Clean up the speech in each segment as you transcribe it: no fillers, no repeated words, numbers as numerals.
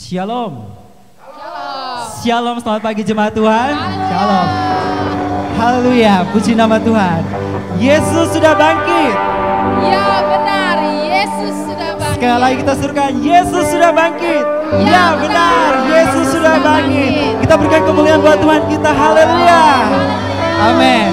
Shalom. Shalom, selamat pagi jemaat Tuhan. Shalom. Haleluya, puji nama Tuhan. Yesus sudah bangkit. Ya benar, Yesus sudah bangkit. Sekali lagi kita serukan, Yesus sudah bangkit. Ya benar, Yesus sudah bangkit. Kita berikan kemuliaan buat Tuhan kita. Haleluya. Amin.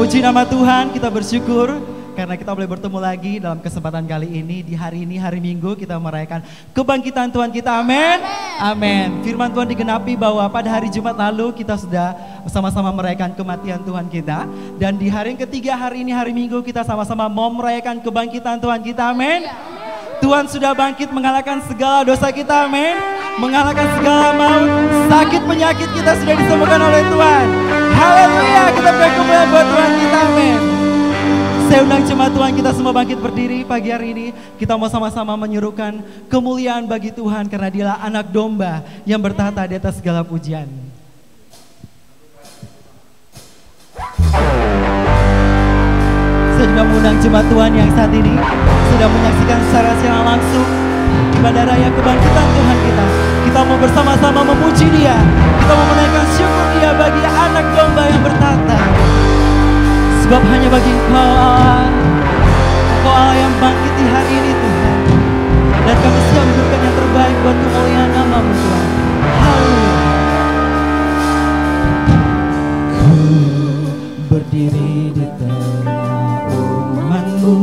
Puji nama Tuhan, kita bersyukur karena kita boleh bertemu lagi dalam kesempatan kali ini. Di hari ini, hari Minggu, kita merayakan kebangkitan Tuhan kita. Amin. Amin. Firman Tuhan digenapi bahwa pada hari Jumat lalu kita sudah bersama-sama merayakan kematian Tuhan kita. Dan di hari yang ketiga, hari ini, hari Minggu, kita sama-sama mau merayakan kebangkitan Tuhan kita. Amin. Tuhan sudah bangkit mengalahkan segala dosa kita. Amin. Mengalahkan segala maut, sakit penyakit kita sudah disembuhkan oleh Tuhan. Haleluya. Kita berikan kemuliaan buat Tuhan kita. Amin. Saya undang jemaat Tuhan kita semua bangkit berdiri pagi hari ini. Kita mau sama-sama menyuruhkan kemuliaan bagi Tuhan karena Dialah anak domba yang bertahta di atas segala pujian. Saya juga mengundang jemaat Tuhan yang saat ini sedang menyaksikan secara langsung ibadah raya kebangkitan Tuhan kita. Kita mau bersama-sama memuji Dia. Kita mau menaikkan syukur Dia bagi anak domba yang bertahta. Sebab hanya bagi Engkau Allah, Engkau Allah yang bangkit di hari ini Tuhan. Dan kami siap memberikan yang terbaik buat kemuliaan nama-Mu Tuhan. Haleluya. Ku berdiri di tengah umat-Mu,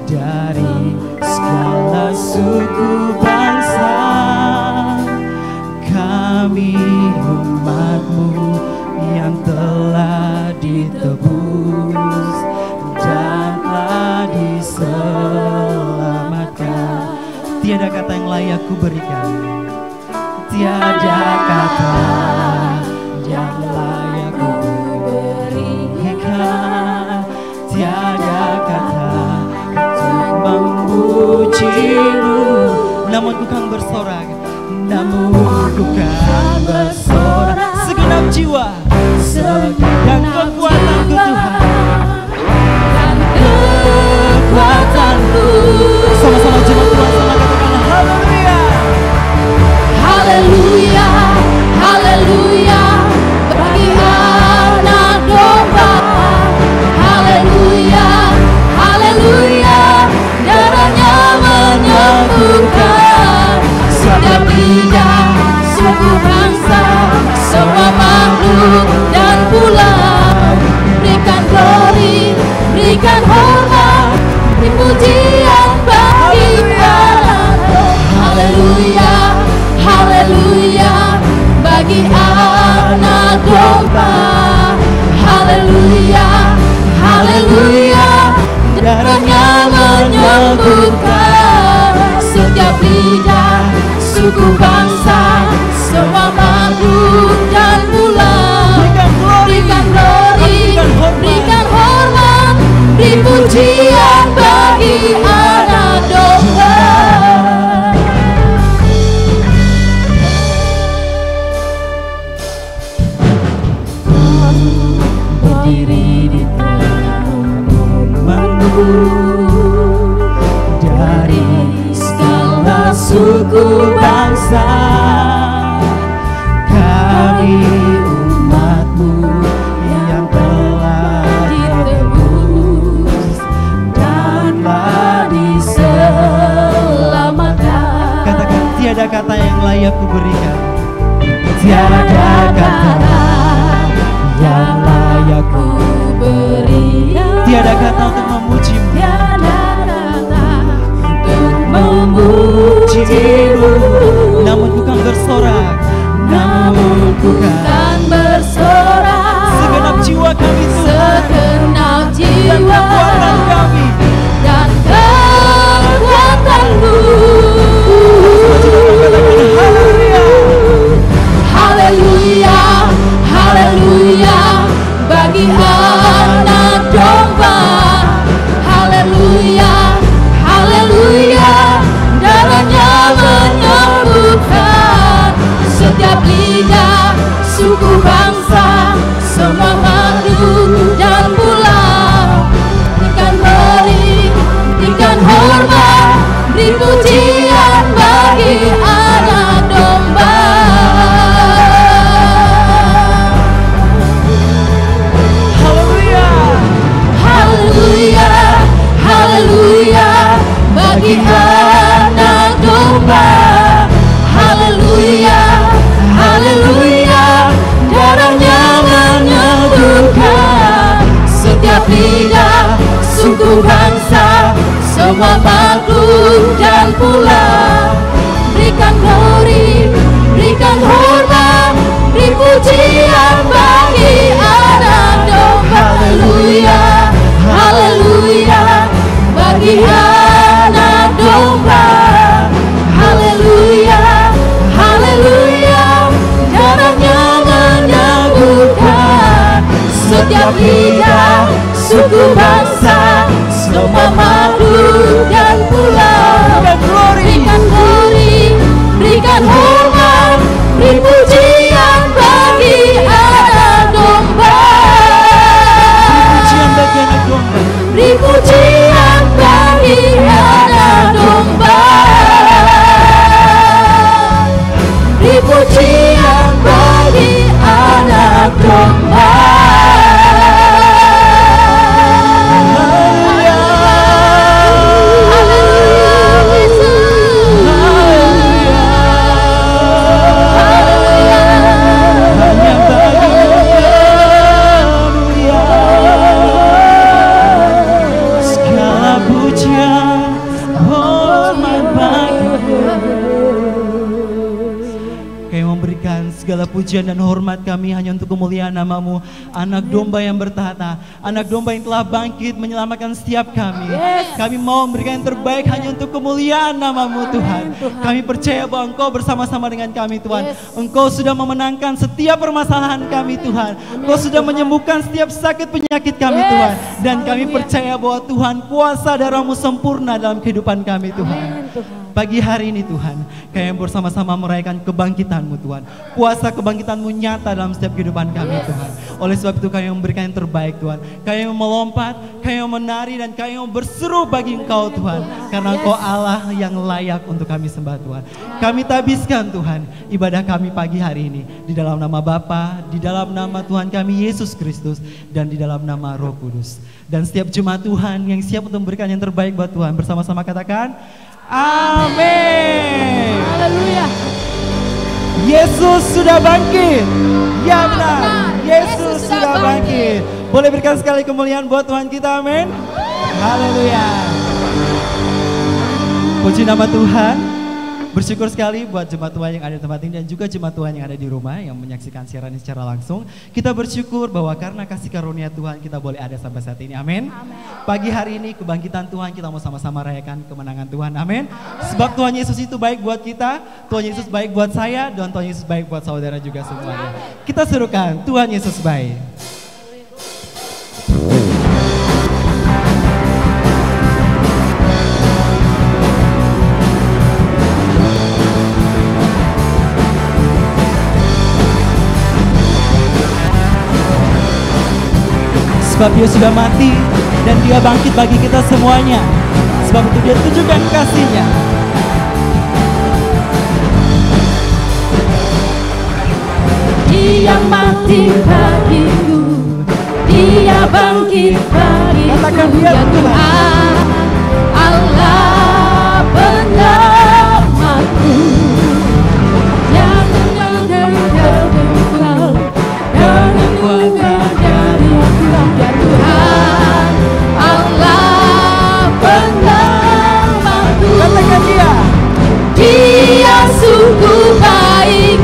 dari segala suku bangsa. Kami umat-Mu yang telah ditebus dan telah diselamatkan. Tiada kata yang layak ku berikan, tiada kata yang layak ku berikan, tiada kata untuk memuji-Mu. Namun ku kan bersorak, namun ku kan bersorak. Segenap jiwa dan kekuatanku Tuhan, dan kekuatanku. Sama-sama jemaat Tuhan sama katakan haleluya. Haleluya, haleluya, bagi anak domba. Haleluya, haleluya, darahnya menyembuhkan setiap lidah, suku bangsa, semua makhluk dan pulau. Berikan glory, berikan hormat, beri pujian bagi anak domba. Haleluya, haleluya, bagi anak domba. Haleluya, haleluya, darahnya menyembuhkan setiap lidah, suku bangsa, semua makhluk dan pulau. Berikan glory, berikan hormat, beri pujian bagi anak domba. Berdiri di tengah umat-Mu, dari segala suku bangsa. Kami umat-Mu yang telah ditebus dan telah diselamatkan. Katakan tiada kata yang layak ku berikan, tiada kata yang layak ku berikan, tiada kata untuk memuji-Mu, Tiada kata untuk memuji-Mu. Namun ku kan bersorak, namun ku kan bersorak. segenap jiwa kami Tuhan, Segenap dan jiwa kekuatan kami. dan kekuatan-Mu. Katakan haleluya. suku bangsa, semua makhluk dan pula. Berikan glory, berikan hormat, beri pujian bagi anak domba. Haleluya, haleluya, bagi anak domba. Haleluya, haleluya, darahnya menyembuhkan setiap lidah, suku bangsa, semua makhluk dan pula. Berikan glory, berikan hormat, beri pujian bagi anak domba. Beri pujian bagi anak domba. Beri pujian bagi anak domba. Segala pujian dan hormat kami hanya untuk kemuliaan nama-Mu, anak domba yang bertahta, anak domba yang telah bangkit menyelamatkan setiap kami. Kami mau memberikan yang terbaik hanya untuk kemuliaan nama-Mu Tuhan. Kami percaya bahwa Engkau bersama-sama dengan kami Tuhan. Engkau sudah memenangkan setiap permasalahan kami Tuhan. Engkau sudah menyembuhkan setiap sakit penyakit kami Tuhan. Dan kami percaya bahwa Tuhan, kuasa darah-Mu sempurna dalam kehidupan kami Tuhan. Pagi hari ini Tuhan, kami bersama-sama merayakan kebangkitan-Mu Tuhan. Kuasa kebangkitan-Mu nyata dalam setiap kehidupan kami Tuhan. Oleh sebab itu kami memberikan yang terbaik Tuhan. Kami melompat, kami menari, dan kami berseru bagi Engkau Tuhan. Karena Engkau Allah yang layak untuk kami sembah Tuhan. Kami tabiskan Tuhan ibadah kami pagi hari ini di dalam nama Bapa, di dalam nama Tuhan kami Yesus Kristus, dan di dalam nama Roh Kudus. Dan setiap jemaat Tuhan yang siap untuk memberikan yang terbaik buat Tuhan, bersama-sama katakan amin. Haleluya. Yesus sudah bangkit. Ya benar, Yesus sudah bangkit. Boleh berikan sekali kemuliaan buat Tuhan kita, amin. Haleluya. Puji nama Tuhan. Bersyukur sekali buat jemaat Tuhan yang ada di tempat ini dan juga jemaat Tuhan yang ada di rumah yang menyaksikan siaran ini secara langsung. Kita bersyukur bahwa karena kasih karunia Tuhan kita boleh ada sampai saat ini, amin. Pagi hari ini kebangkitan Tuhan, kita mau sama-sama rayakan kemenangan Tuhan, amin. Sebab Tuhan Yesus itu baik buat kita, Tuhan Yesus baik buat saya, dan Tuhan Yesus baik buat saudara juga semuanya. Kita serukan, Tuhan Yesus baik. Sebab Dia sudah mati dan Dia bangkit bagi kita semuanya. Sebab itu Dia tunjukkan kasih-Nya. Dia mati bagiku, Dia bangkit bagiku. Katakan Dia Tuhan, Allah penyelamatku, yang menyandang Engkau dan kuasa dari Tuhan. Ya Tuhan, Allah penyelamatku. katakan Dia. Dia sungguh baik,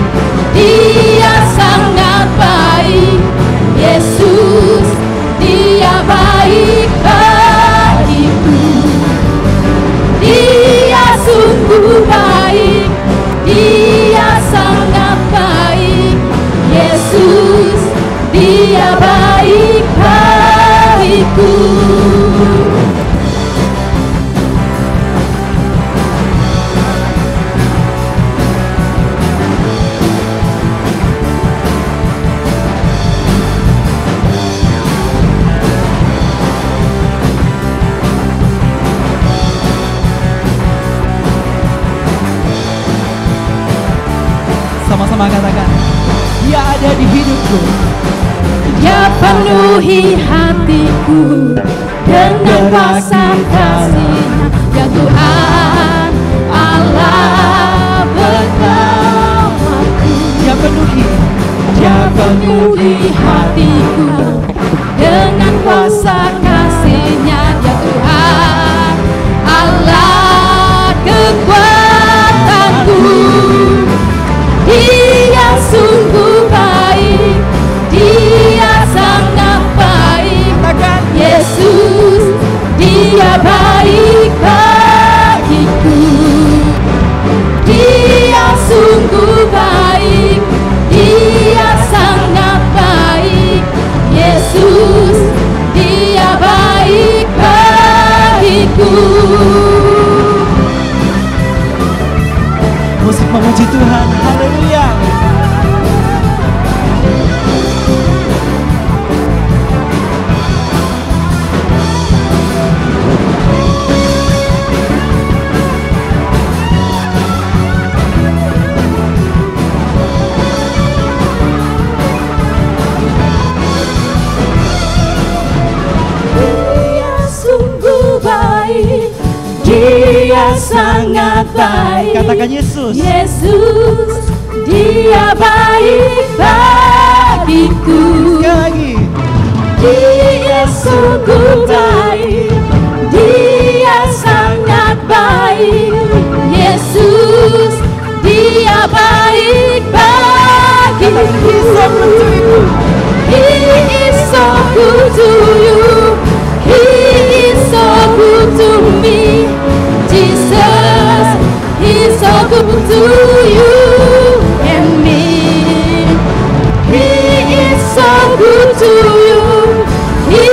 Dia sangat baik. Yesus, Dia baik bagiku. Dia sungguh baik, Dia sangat baik. Yesus, Dia baik bagiku. Sama-sama katakan, Dia ada di hidupku. Dia penuhi hatiku dengan kuasa kasih-Nya. Ya Tuhan, Allah bersamaku. Dia penuhi hatiku dengan kuasa kasih-Nya. Ya Tuhan, Musik memuji Tuhan, haleluya. Dia sangat baik. Katakan Yesus. Yesus, Dia baik bagiku. Sekali lagi. Dia sungguh baik. Dia sangat baik. Yesus, Dia baik bagiku. He is so good to you. He is so good to me. Jesus, He's so good to you and me. He is so good to you. He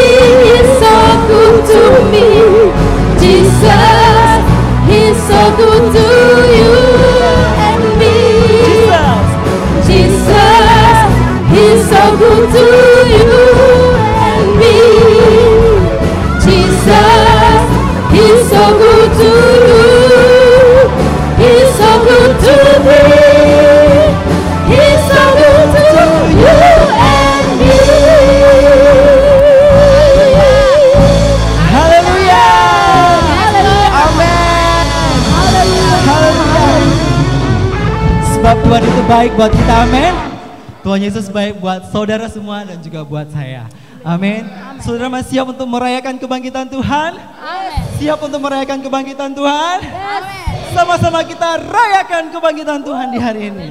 is so good to me. Jesus, He's so good to you and me. Jesus, He's so good to you and me. Jesus, He's so good to you. He's so good to me. He's so good to you and me. Haleluya. Amin. Haleluya. Sebab Tuhan itu baik buat kita, amin. Tuhan Yesus baik buat saudara semua dan juga buat saya. Amin. Saudara masih siap untuk merayakan kebangkitan Tuhan? Amin. Siap untuk merayakan kebangkitan Tuhan? Amin. Sama-sama kita rayakan kebangkitan Tuhan di hari ini.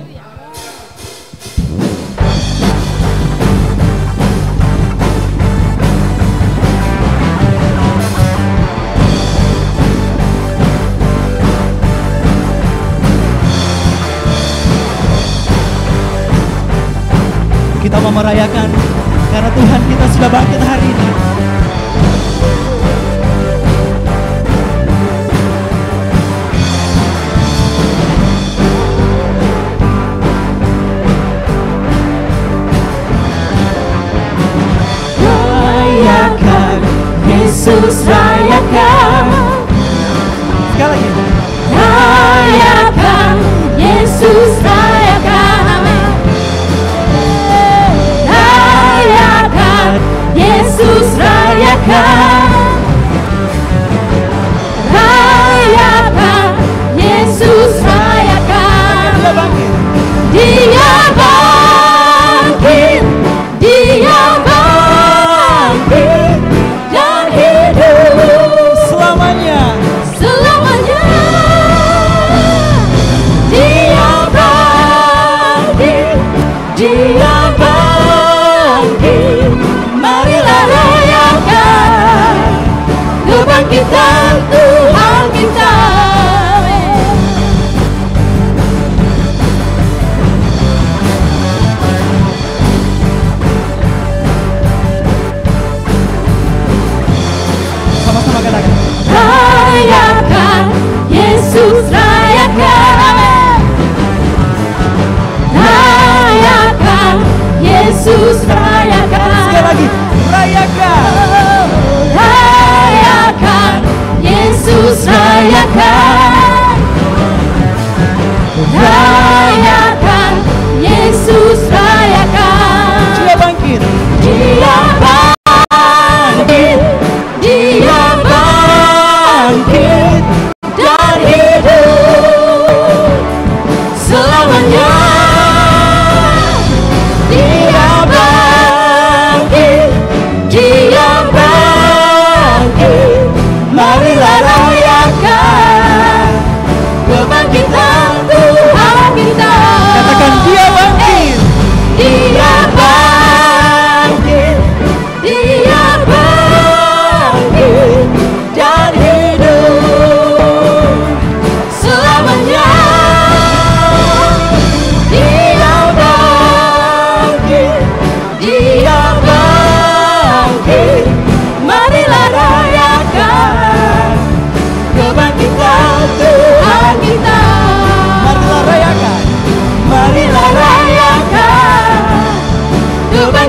Kita mau merayakan karena Tuhan kita sudah bangkit hari ini. Rayakan, Yesus rayakan. Sekali lagi. Rayakan, Yesus rayakan. Rayakan, Yesus rayakan. Rayakan, Yesus rayakan. Dia bangkit. Dia bangkit. Dia bangkit dan hidup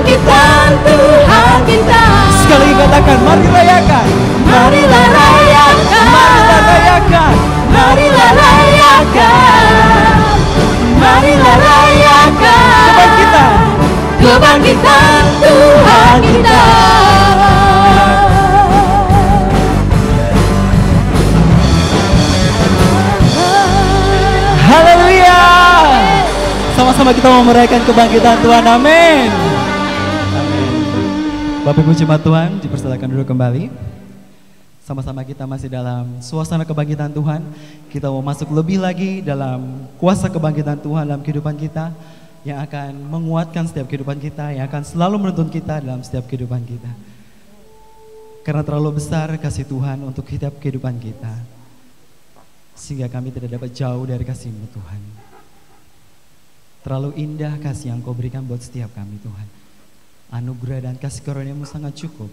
kebangkitan Tuhan kita. Sekali katakan, mari rayakan. Marilah rayakan, Marilah rayakan. marilah rayakan, marilah rayakan Kebangkitan. kebangkitan Tuhan kita. Haleluya. Sama-sama kita mau merayakan kebangkitan Tuhan. Amin. Bapak Ibu jemaat Tuhan, dipersilakan duduk kembali. Sama-sama kita masih dalam suasana kebangkitan Tuhan. Kita mau masuk lebih lagi dalam kuasa kebangkitan Tuhan dalam kehidupan kita, yang akan menguatkan setiap kehidupan kita, yang akan selalu menuntun kita dalam setiap kehidupan kita. Karena terlalu besar kasih Tuhan untuk setiap kehidupan kita, sehingga kami tidak dapat jauh dari kasih-Mu Tuhan. Terlalu indah kasih yang Kau berikan buat setiap kami Tuhan. Anugerah dan kasih karunia-Mu sangat cukup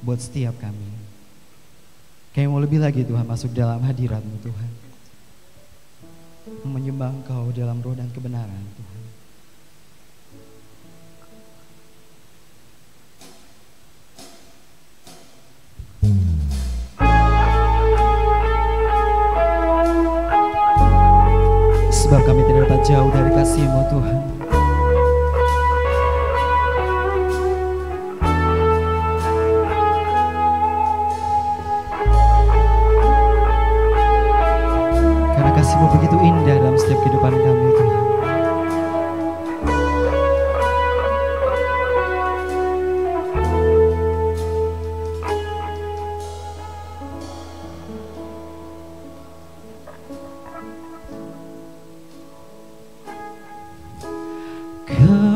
buat setiap kami. Kami mau lebih lagi Tuhan masuk dalam hadirat-Mu Tuhan, menyembah Engkau dalam roh dan kebenaran Tuhan. Sebab kami tidak dapat jauh dari kasih-Mu Tuhan. Karena kasih-Mu begitu indah dalam setiap kehidupan kami Tuhan.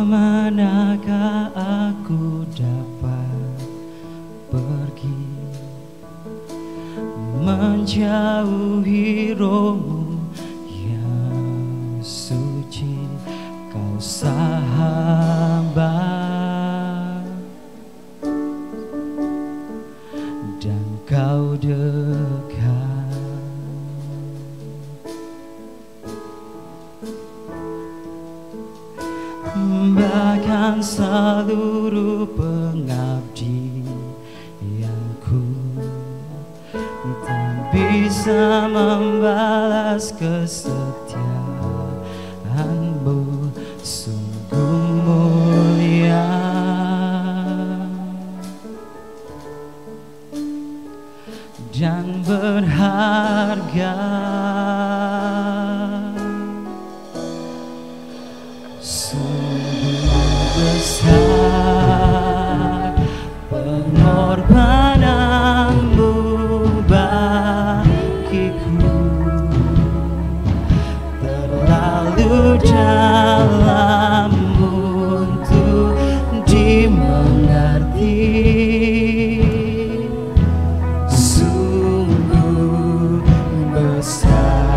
Kemanakah aku dapat pergi, menjauhi roh-Mu yang suci, Kau sahabat dan Kau dekat. Bahkan seluruh pengabdianku tak bisa membalas kesetiaan-Mu, sungguh mulia dan berharga. Besar pengorbanan-Mu bagiku, terlalu dalam untuk dimengerti. Sungguh besar,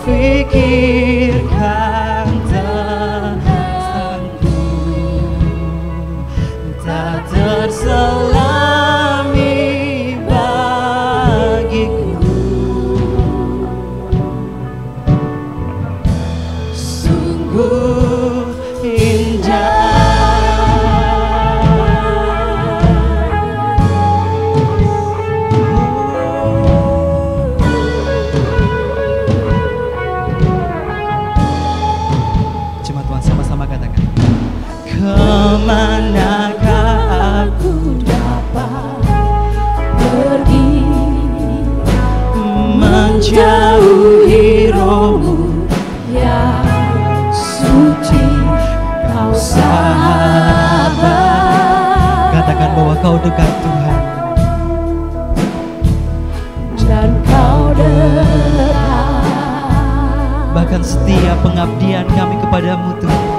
pikirkan tentangku, tak terselami bagiku. Sungguh indah. Kemanakah aku dapat pergi, menjauhi roh-Mu yang suci, Kau sahabat. Katakan bahwa Kau dekat Tuhan, dan Kau dekat. Bahkan setiap pengabdian kami kepadamu Tuhan,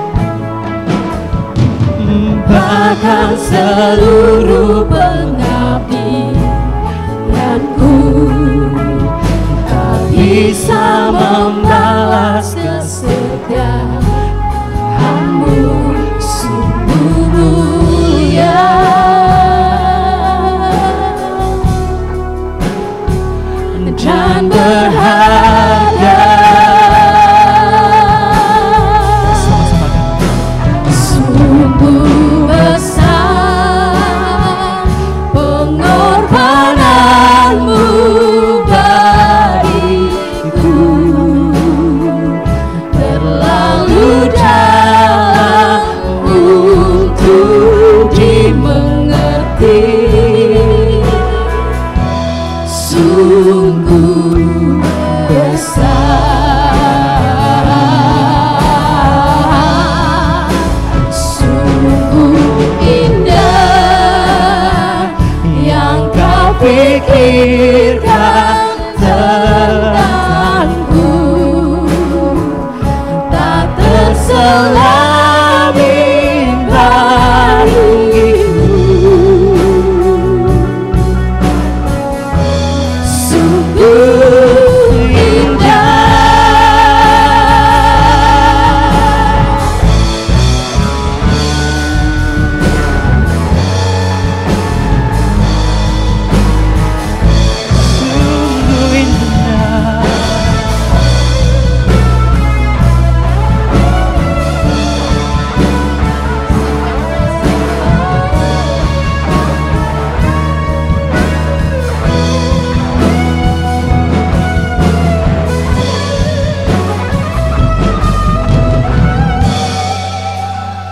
bahkan seluruh pengabdianku tak bisa membalas kesetiaan-Mu, sungguh mulia dan berharga. Sama-sama kan. Sungguh besar pengorbananmu bagiku, terlalu dalam untuk dimengerti. Sungguh besar, sungguh indah yang kau pikirkan tentangku, tak terselami bagiku.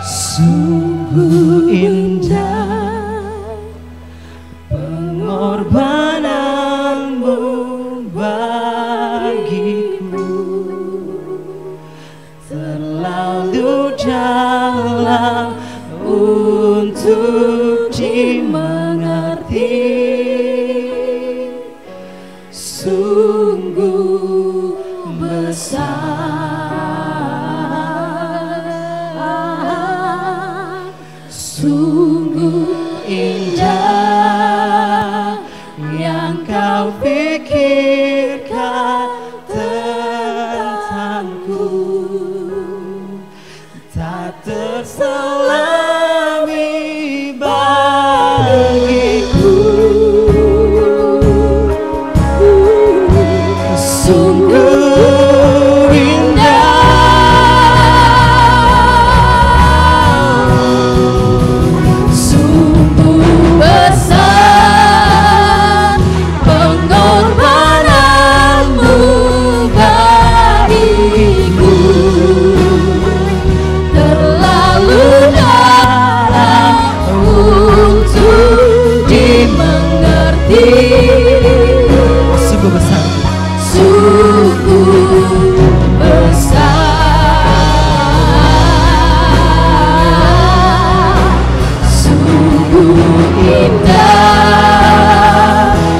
Sungguh indah pengorbananmu bagiku, terlalu dalam untuk dimengerti. Sungguh besar, sungguh indah yang kau pikirkan tentangku, tak terselami bagiku. Sungguh indah, sungguh besar pengorbananmu bagiku, terlalu dalam untuk dimengerti. Sungguh besar. Sungguh besar, sungguh indah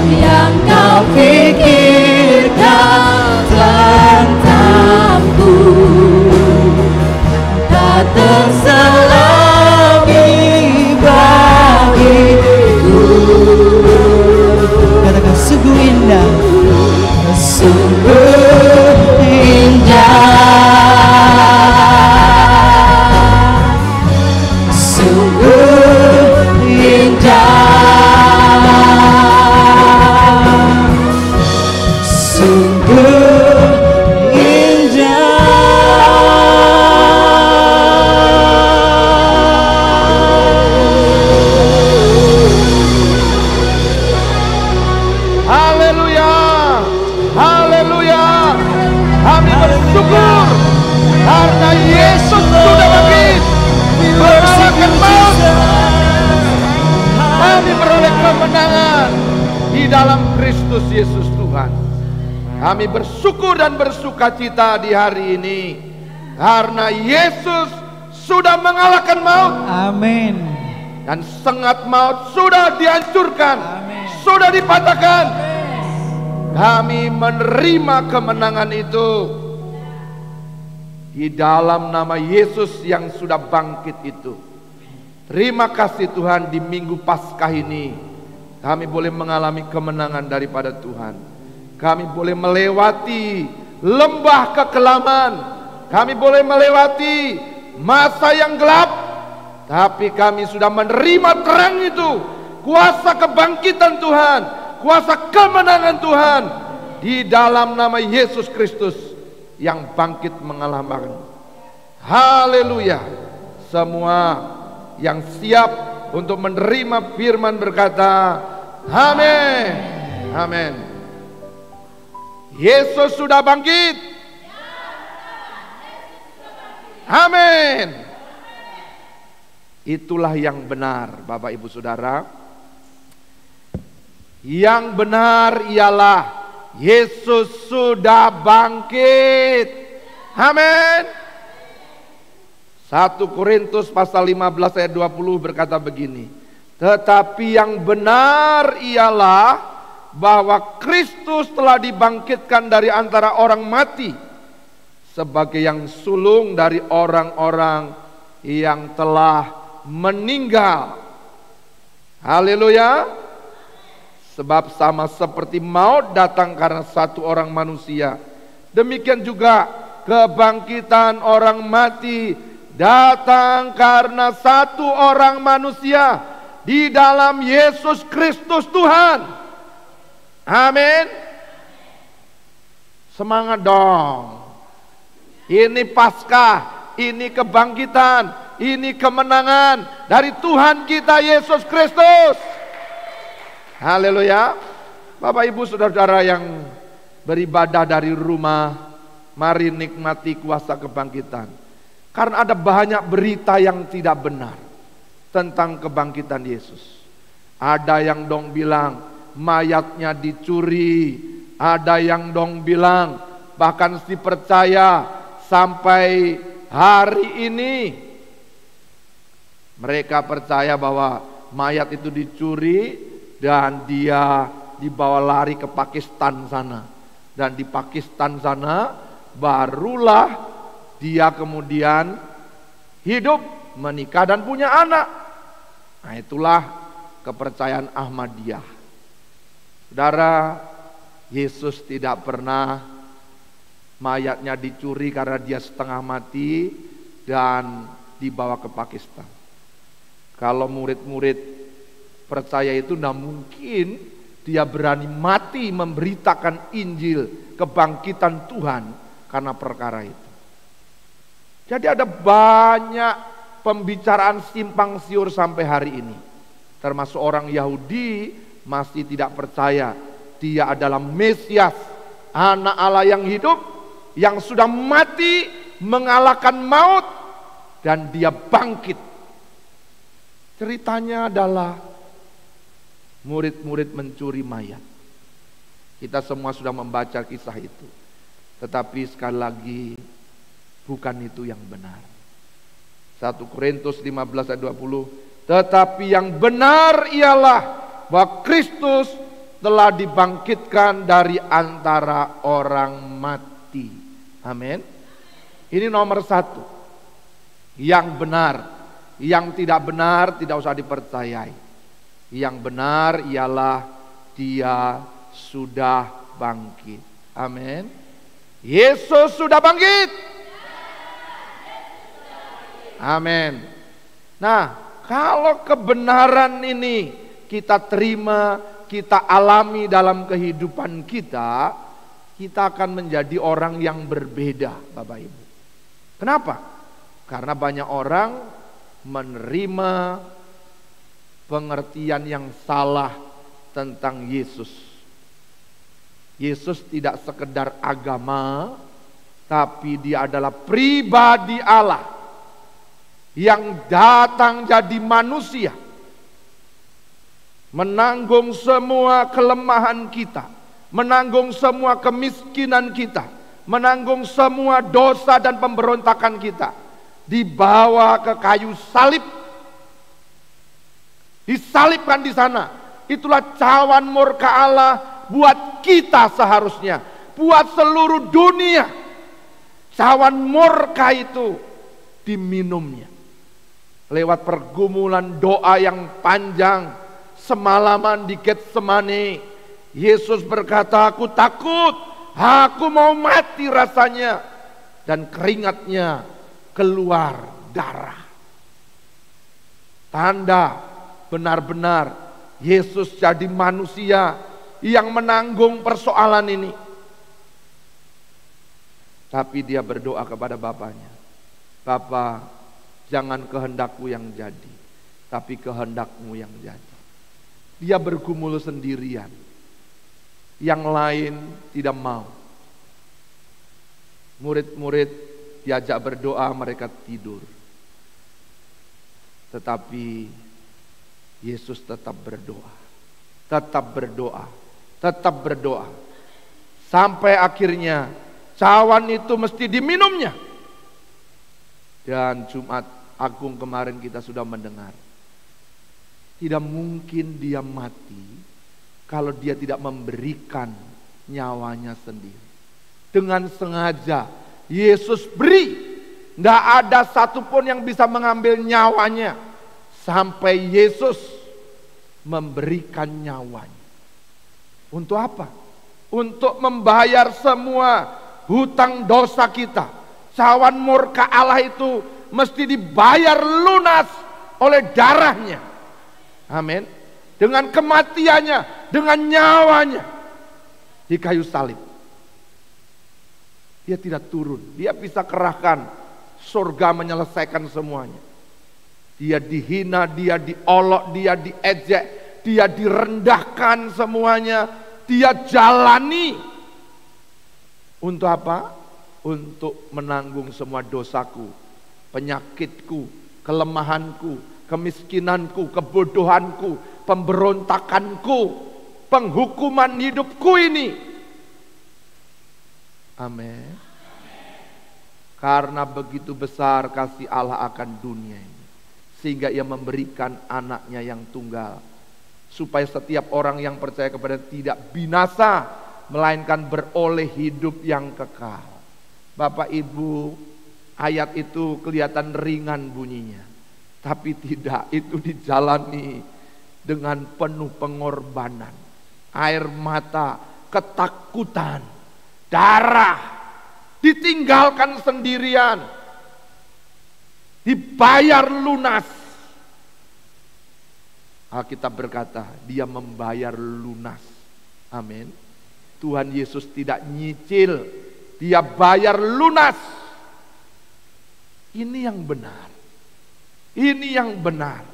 yang kau pikirkan tentangku, tak terselami bagiku. Katakan sungguh indah. Sungguh indah, sungguh indah, sungguh Haleluya, haleluya. Kami bersyukur karena Yesus sudah bangkit, mengalahkan maut. Kami beroleh kemenangan di dalam Kristus Yesus Tuhan. Kami bersyukur dan bersukacita di hari ini karena Yesus sudah mengalahkan maut. Amin. Dan sengat maut sudah dihancurkan, Amin. sudah dipatahkan. Kami menerima kemenangan itu di dalam nama Yesus yang sudah bangkit itu. Terima kasih Tuhan, di Minggu Paskah ini kami boleh mengalami kemenangan daripada Tuhan. Kami boleh melewati lembah kekelaman, kami boleh melewati masa yang gelap, tapi kami sudah menerima terang itu, kuasa kebangkitan Tuhan, kuasa kemenangan Tuhan di dalam nama Yesus Kristus yang bangkit mengalahkan. Haleluya. Semua yang siap untuk menerima firman berkata, amin. Amin. Yesus sudah bangkit. Amin. Itulah yang benar, Bapak Ibu Saudara. Yang benar ialah Yesus sudah bangkit. Amin. 1 Korintus pasal 15 ayat 20 berkata begini, tetapi yang benar ialah bahwa Kristus telah dibangkitkan dari antara orang mati sebagai yang sulung dari orang-orang yang telah meninggal. Haleluya. Sebab sama seperti maut datang karena satu orang manusia, demikian juga kebangkitan orang mati datang karena satu orang manusia di dalam Yesus Kristus Tuhan. Amin. Semangat dong. Ini Paskah, ini kebangkitan, ini kemenangan dari Tuhan kita Yesus Kristus. Haleluya. Bapak Ibu Saudara-saudara yang beribadah dari rumah, mari nikmati kuasa kebangkitan. Karena ada banyak berita yang tidak benar tentang kebangkitan Yesus. Ada yang dong bilang mayatnya dicuri, ada yang dong bilang bahkan dipercaya sampai hari ini mereka percaya bahwa mayat itu dicuri dan dia dibawa lari ke Pakistan sana. Dan di Pakistan sana barulah dia kemudian hidup, menikah dan punya anak. Nah, itulah kepercayaan Ahmadiyah. Saudara, Yesus tidak pernah mayatnya dicuri karena dia setengah mati dan dibawa ke Pakistan. Kalau murid-murid percaya itu, tidak mungkin dia berani mati memberitakan Injil kebangkitan Tuhan karena perkara itu. Jadi ada banyak pembicaraan simpang siur sampai hari ini. Termasuk orang Yahudi masih tidak percaya dia adalah Mesias, anak Allah yang hidup, yang sudah mati mengalahkan maut dan dia bangkit. Ceritanya adalah murid-murid mencuri mayat. Kita semua sudah membaca kisah itu. Tetapi sekali lagi bukan itu yang benar. 1 Korintus 15 ayat 20. Tetapi yang benar ialah bahwa Kristus telah dibangkitkan dari antara orang mati. Amin. Ini nomor 1. Yang benar. Yang tidak benar tidak usah dipercayai. Yang benar ialah dia sudah bangkit. Amin. Yesus sudah bangkit. Amin. Nah, kalau kebenaran ini kita terima, kita alami dalam kehidupan kita, kita akan menjadi orang yang berbeda, Bapak Ibu. Kenapa? Karena banyak orang menerima pengertian yang salah tentang Yesus. Yesus tidak sekedar agama, tapi dia adalah pribadi Allah yang datang jadi manusia, menanggung semua kelemahan kita, menanggung semua kemiskinan kita, menanggung semua dosa dan pemberontakan kita, dibawa ke kayu salib, disalibkan di sana. Itulah cawan murka Allah buat kita seharusnya, buat seluruh dunia. Cawan murka itu diminumnya lewat pergumulan doa yang panjang semalaman di Getsemani. Yesus berkata, aku takut, aku mau mati rasanya. Dan keringatnya keluar darah. Tanda benar-benar Yesus jadi manusia yang menanggung persoalan ini. Tapi dia berdoa kepada bapaknya, Bapa, jangan kehendakku yang jadi, tapi kehendakmu yang jadi. Dia bergumul sendirian, yang lain tidak mau. Murid-murid diajak berdoa, mereka tidur. Tetapi Yesus tetap berdoa, tetap berdoa, tetap berdoa. Sampai akhirnya cawan itu mesti diminumnya. Dan Jumat Agung kemarin kita sudah mendengar, tidak mungkin dia mati kalau dia tidak memberikan nyawanya sendiri. Dengan sengaja Yesus beri, tidak ada satupun yang bisa mengambil nyawanya sampai Yesus memberikan nyawanya. Untuk apa? Untuk membayar semua hutang dosa kita. Cawan murka Allah itu mesti dibayar lunas oleh darahnya. Amin. Dengan kematiannya, dengan nyawanya di kayu salib. Dia tidak turun, dia bisa kerahkan surga menyelesaikan semuanya. Dia dihina, dia diolok, dia diejek, dia direndahkan semuanya. Dia jalani. Untuk apa? Untuk menanggung semua dosaku, penyakitku, kelemahanku, kemiskinanku, kebodohanku, pemberontakanku, penghukuman hidupku ini. Amin. Karena begitu besar kasih Allah akan dunia ini, sehingga ia memberikan anaknya yang tunggal, supaya setiap orang yang percaya kepada tidak binasa, melainkan beroleh hidup yang kekal. Bapak Ibu, ayat itu kelihatan ringan bunyinya, tapi tidak, itu dijalani dengan penuh pengorbanan, air mata, ketakutan, darah, ditinggalkan sendirian, dibayar lunas. Alkitab berkata, dia membayar lunas. Amin. Tuhan Yesus tidak nyicil, dia bayar lunas. Ini yang benar. Ini yang benar.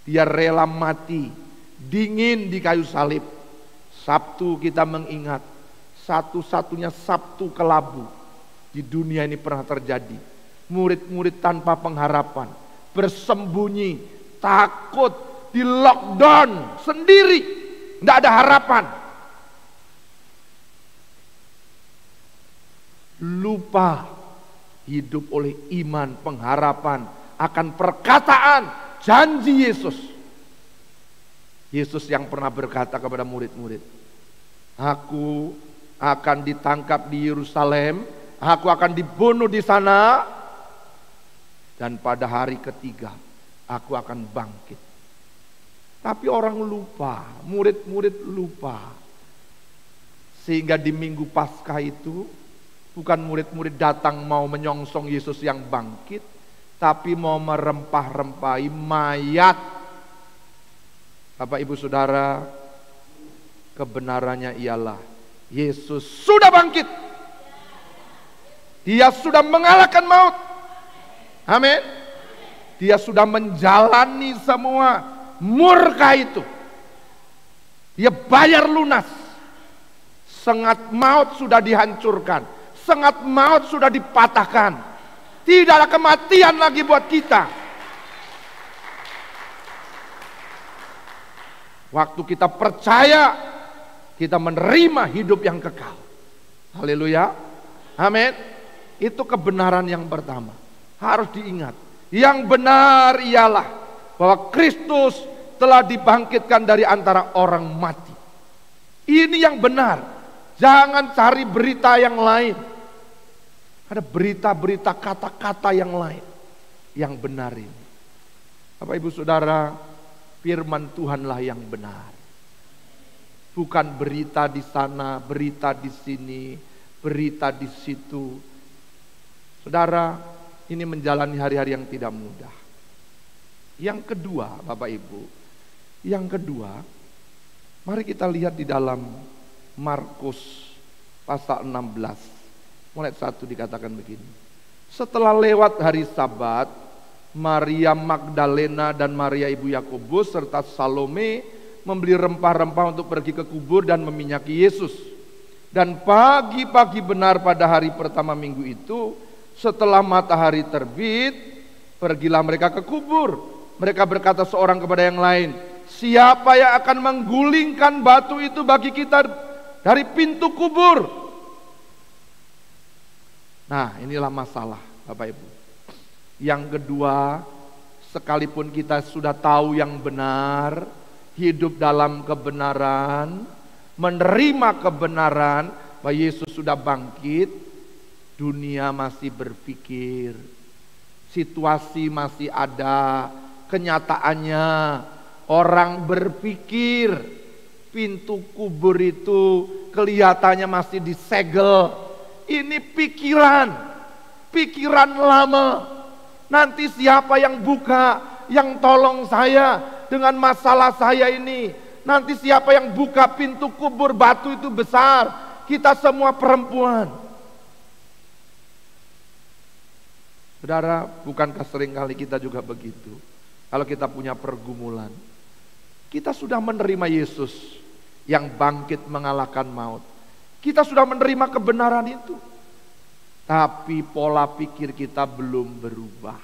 Dia rela mati, dingin di kayu salib. Sabtu kita mengingat, satu-satunya Sabtu kelabu di dunia ini pernah terjadi. Murid-murid tanpa pengharapan, bersembunyi, takut, di lockdown sendiri, tidak ada harapan. Lupa hidup oleh iman, pengharapan akan perkataan janji Yesus. Yesus yang pernah berkata kepada murid-murid, aku akan ditangkap di Yerusalem, aku akan dibunuh di sana, dan pada hari ketiga aku akan bangkit. Tapi orang lupa, murid-murid lupa. Sehingga di minggu Paskah itu, bukan murid-murid datang mau menyongsong Yesus yang bangkit, tapi mau merempah-rempahi mayat. Bapak Ibu Saudara, kebenarannya ialah Yesus sudah bangkit. Dia sudah mengalahkan maut. Amin. Dia sudah menjalani semua murka itu. Dia bayar lunas. Sengat maut sudah dihancurkan, sengat maut sudah dipatahkan. Tidak ada kematian lagi buat kita. Waktu kita percaya, kita menerima hidup yang kekal. Haleluya. Amin. Itu kebenaran yang pertama, harus diingat. Yang benar ialah bahwa Kristus telah dibangkitkan dari antara orang mati. Ini yang benar. Jangan cari berita yang lain. Ada berita-berita kata-kata yang lain. Yang benar ini, Bapak Ibu Saudara, firman Tuhanlah yang benar. Bukan berita di sana, berita di sini, berita di situ. Saudara, ini menjalani hari-hari yang tidak mudah. Yang kedua, Bapak Ibu, yang kedua, mari kita lihat di dalam Markus pasal 16 Mulai 1 dikatakan begini. Setelah lewat hari Sabat, Maria Magdalena dan Maria ibu Yakobus serta Salome membeli rempah-rempah untuk pergi ke kubur dan meminyaki Yesus. Dan pagi-pagi benar pada hari pertama minggu itu, setelah matahari terbit, pergilah mereka ke kubur. Mereka berkata seorang kepada yang lain, siapa yang akan menggulingkan batu itu bagi kita dari pintu kubur? Nah, inilah masalah, Bapak Ibu. Yang kedua, sekalipun kita sudah tahu yang benar, hidup dalam kebenaran, menerima kebenaran bahwa Yesus sudah bangkit, dunia masih berpikir, situasi masih ada, kenyataannya orang berpikir pintu kubur itu kelihatannya masih disegel. Ini pikiran lama. Nanti siapa yang buka, yang tolong saya dengan masalah saya ini? Nanti siapa yang buka pintu kubur, batu itu besar, kita semua perempuan. Saudara, bukankah seringkali kita juga begitu? Kalau kita punya pergumulan, kita sudah menerima Yesus yang bangkit mengalahkan maut. Kita sudah menerima kebenaran itu. Tapi pola pikir kita belum berubah.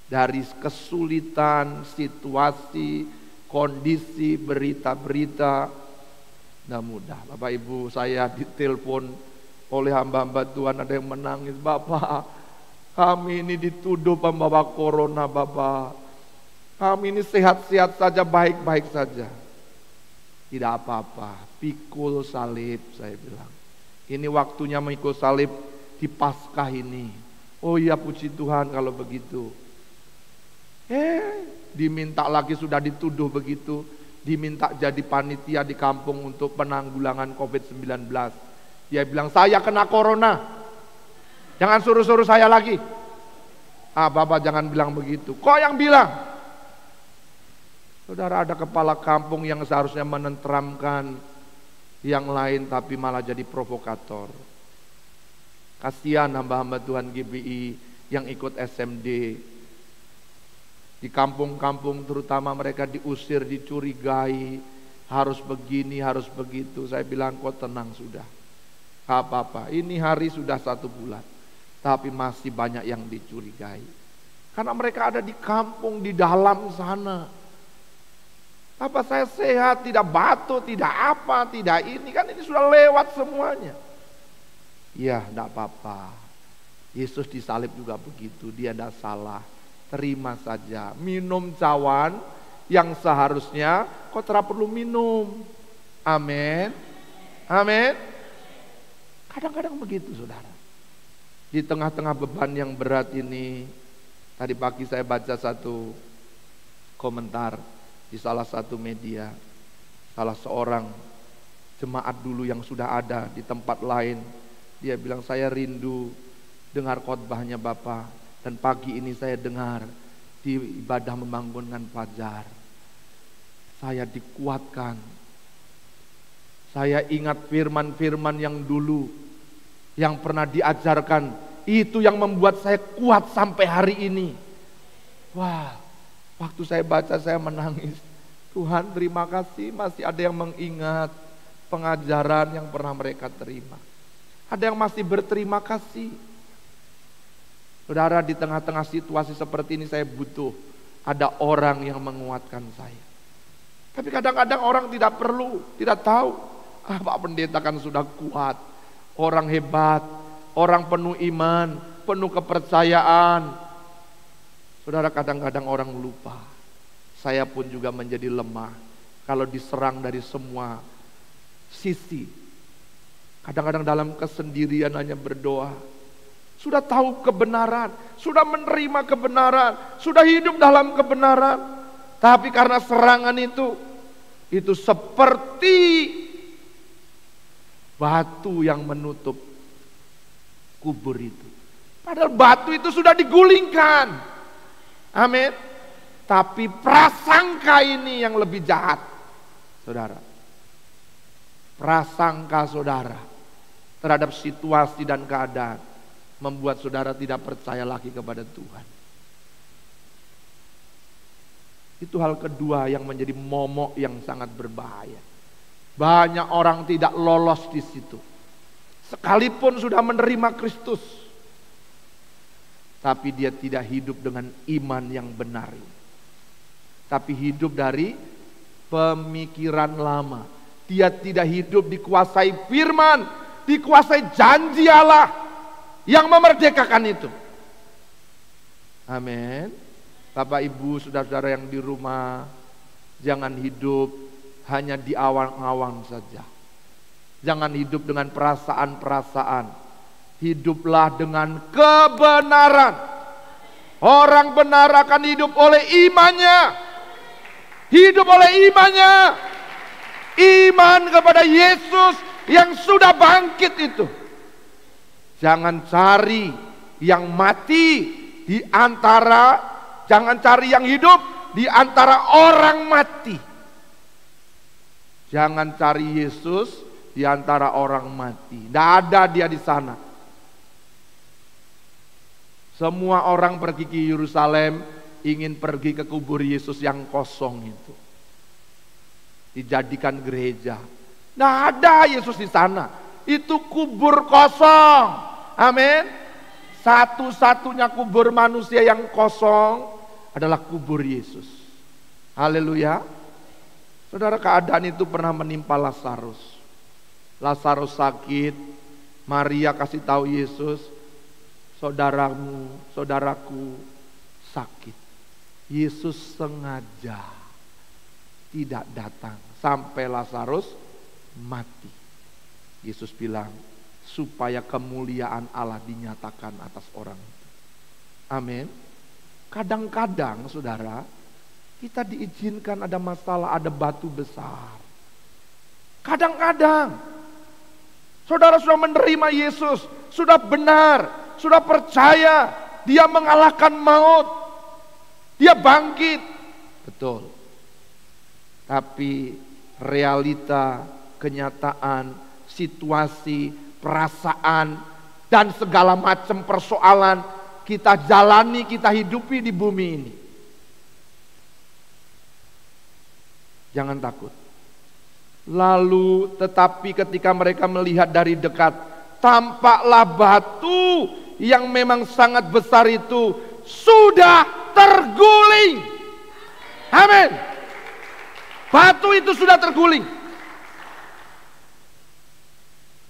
Dari kesulitan, situasi, kondisi, berita-berita, tidak mudah. Bapak Ibu, saya ditelepon oleh hamba-hamba Tuhan, ada yang menangis, Bapak, kami ini dituduh pembawa corona, Bapak. Kami ini sehat-sehat saja, baik-baik saja. Tidak apa-apa, pikul salib, saya bilang. Ini waktunya mengikul salib di Paskah ini. Oh iya, puji Tuhan kalau begitu. Diminta lagi, sudah dituduh begitu. Diminta jadi panitia di kampung untuk penanggulangan COVID-19. Dia bilang, saya kena corona. Jangan suruh-suruh saya lagi. Bapak jangan bilang begitu. Kok yang bilang? Saudara, ada kepala kampung yang seharusnya menenteramkan yang lain tapi malah jadi provokator. Kasihan hamba-hamba Tuhan GBI yang ikut SMD. Di kampung-kampung terutama mereka diusir, dicurigai, harus begini, harus begitu. Saya bilang, kok tenang sudah. Gak apa-apa, ini hari sudah 1 bulan. Tapi masih banyak yang dicurigai. Karena mereka ada di kampung, di dalam sana. Apa saya sehat, tidak batuk, tidak apa, tidak ini. Kan ini sudah lewat semuanya. Ya, tidak apa-apa. Yesus disalib juga begitu, dia tidak salah. Terima saja. Minum cawan yang seharusnya kau tidak perlu minum. Amin. Amin. Kadang-kadang begitu, saudara. Di tengah-tengah beban yang berat ini, tadi pagi saya baca satu komentar di salah satu media, salah seorang jemaat dulu yang sudah ada di tempat lain, dia bilang, saya rindu dengar khotbahnya Bapak, dan pagi ini saya dengar di ibadah membangunkan fajar, saya dikuatkan, saya ingat firman-firman yang dulu yang pernah diajarkan, itu yang membuat saya kuat sampai hari ini. Wah, waktu saya baca saya menangis. Tuhan, terima kasih masih ada yang mengingat pengajaran yang pernah mereka terima. Ada yang masih berterima kasih. Saudara, di tengah-tengah situasi seperti ini saya butuh ada orang yang menguatkan saya. Tapi kadang-kadang orang tidak perlu, tidak tahu. Pak pendeta kan sudah kuat, orang hebat, orang penuh iman, penuh kepercayaan. Saudara, kadang-kadang orang lupa. Saya pun juga menjadi lemah kalau diserang dari semua sisi. Kadang-kadang dalam kesendirian hanya berdoa. Sudah tahu kebenaran, sudah menerima kebenaran, sudah hidup dalam kebenaran. Tapi karena serangan itu seperti batu yang menutup kubur itu. Padahal batu itu sudah digulingkan. Amin. Tapi prasangka ini yang lebih jahat, saudara. Prasangka saudara terhadap situasi dan keadaan, membuat saudara tidak percaya lagi kepada Tuhan. Itu hal kedua yang menjadi momok yang sangat berbahaya. Banyak orang tidak lolos di situ. Sekalipun sudah menerima Kristus, tapi dia tidak hidup dengan iman yang benar. Tapi hidup dari pemikiran lama. Dia tidak hidup dikuasai firman, dikuasai janji Allah yang memerdekakan itu. Amin. Bapak Ibu, saudara-saudara yang di rumah, jangan hidup hanya di awang-awang saja. Jangan hidup dengan perasaan-perasaan. Hiduplah dengan kebenaran. Orang benar akan hidup oleh imannya. Hidup oleh imannya. Iman kepada Yesus yang sudah bangkit itu. Jangan cari yang mati di antara, jangan cari yang hidup di antara orang mati. Jangan cari Yesus di antara orang mati. Tidak ada dia di sana. Semua orang pergi ke Yerusalem ingin pergi ke kubur Yesus yang kosong itu. Dijadikan gereja. Tidak ada Yesus di sana. Itu kubur kosong. Amin. Satu-satunya kubur manusia yang kosong adalah kubur Yesus. Haleluya. Saudara, keadaan itu pernah menimpa Lazarus. Lazarus sakit. Maria kasih tahu Yesus, saudaramu, saudaraku sakit. Yesus sengaja tidak datang sampai Lazarus mati. Yesus bilang, supaya kemuliaan Allah dinyatakan atas orang itu. Amin. Kadang-kadang saudara, kita diizinkan ada masalah, ada batu besar. Kadang-kadang saudara sudah menerima Yesus, sudah benar, sudah percaya, dia mengalahkan maut, dia bangkit. Betul. Tapi realita, kenyataan, situasi, perasaan, dan segala macam persoalan kita jalani, kita hidupi di bumi ini. Jangan takut. Lalu tetapi ketika mereka melihat dari dekat, tampaklah batu yang memang sangat besar itu sudah terguling. Amin. Batu itu sudah terguling.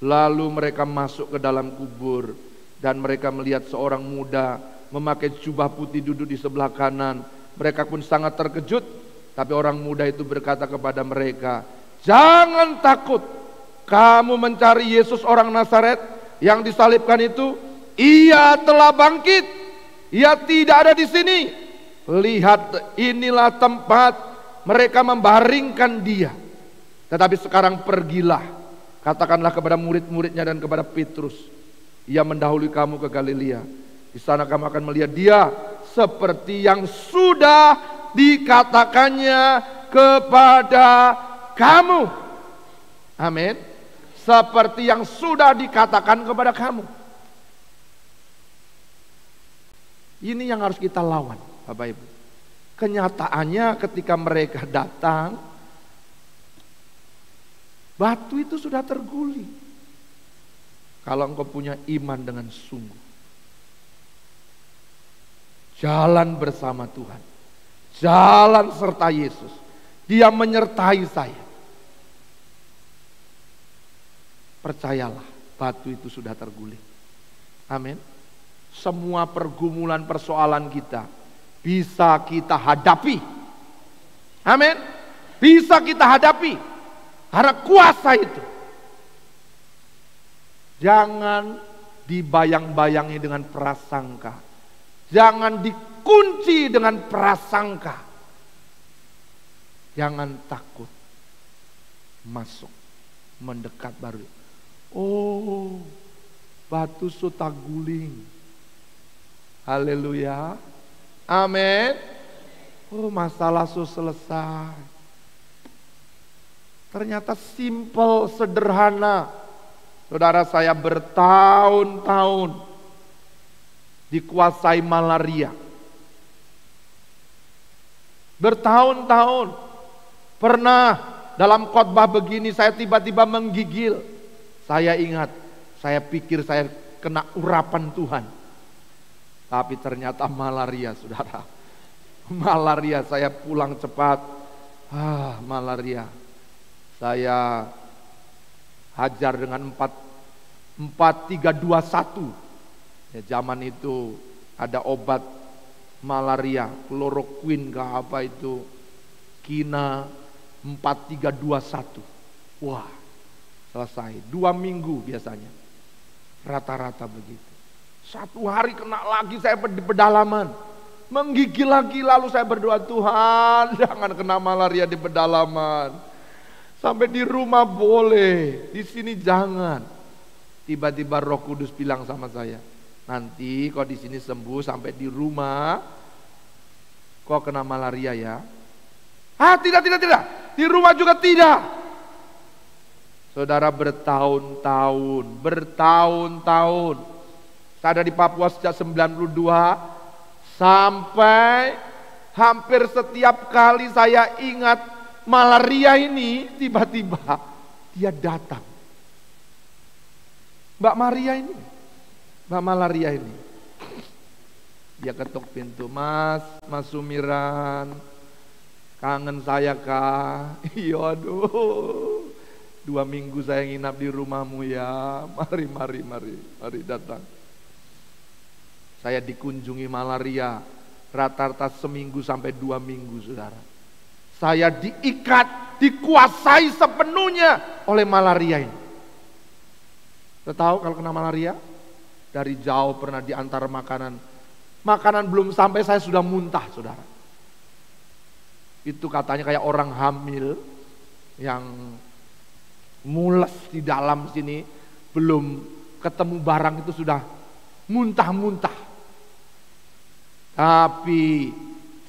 Lalu mereka masuk ke dalam kubur dan mereka melihat seorang muda memakai jubah putih duduk di sebelah kanan. Mereka pun sangat terkejut, tapi orang muda itu berkata kepada mereka, jangan takut, kamu mencari Yesus orang Nazaret yang disalibkan itu. Ia telah bangkit, ia tidak ada di sini. Lihat, inilah tempat mereka membaringkan dia. Tetapi sekarang pergilah, katakanlah kepada murid-muridnya dan kepada Petrus, ia mendahului kamu ke Galilea. Di sana kamu akan melihat dia seperti yang sudah dikatakannya kepada kamu. Amin. Seperti yang sudah dikatakan kepada kamu. Ini yang harus kita lawan, Bapak Ibu. Kenyataannya ketika mereka datang, batu itu sudah terguling. Kalau engkau punya iman dengan sungguh, jalan bersama Tuhan, jalan serta Yesus, dia menyertai saya. Percayalah, batu itu sudah terguling. Amin. Semua pergumulan persoalan kita bisa kita hadapi. Amin. Bisa kita hadapi karena kuasa itu. Jangan dibayang-bayangi dengan prasangka. Jangan dikunci dengan prasangka. Jangan takut. Masuk, mendekat baru. Oh, batu sudah guling. Haleluya. Amin. Oh, masalah sudah selesai. Ternyata simple, sederhana. Saudara, saya bertahun-tahun dikuasai malaria. Bertahun-tahun. Pernah dalam khotbah begini saya tiba-tiba menggigil. Saya ingat, saya pikir saya kena urapan Tuhan. Tapi ternyata malaria, saudara. Malaria, saya pulang cepat. Malaria. Saya hajar dengan 4321. Ya, zaman itu ada obat malaria, kloroquine apa itu, Kina 4321. Wah, selesai. 2 minggu biasanya, rata-rata begitu. 1 hari kena lagi, saya di pedalaman, menggigil lagi. Lalu saya berdoa, Tuhan jangan kena malaria di pedalaman. Sampai di rumah boleh, di sini jangan. Tiba-tiba Roh Kudus bilang sama saya, nanti kau di sini sembuh, sampai di rumah kau kena malaria ya. Tidak. Di rumah juga tidak. Saudara, bertahun-tahun. Saya ada di Papua sejak 92 sampai hampir setiap kali saya ingat malaria ini, tiba-tiba dia datang. Mbak malaria ini. Dia ketuk pintu, Mas Sumiran, kangen saya kah? Iya, aduh, 2 minggu saya nginap di rumahmu ya. Mari datang. Saya dikunjungi malaria rata-rata seminggu sampai 2 minggu, saudara. Saya diikat, dikuasai sepenuhnya oleh malaria ini. Saya tahu kalau kena malaria, dari jauh pernah diantar makanan belum sampai saya sudah muntah, saudara. Itu katanya kayak orang hamil yang mules di dalam sini, belum ketemu barang itu sudah muntah-muntah. Tapi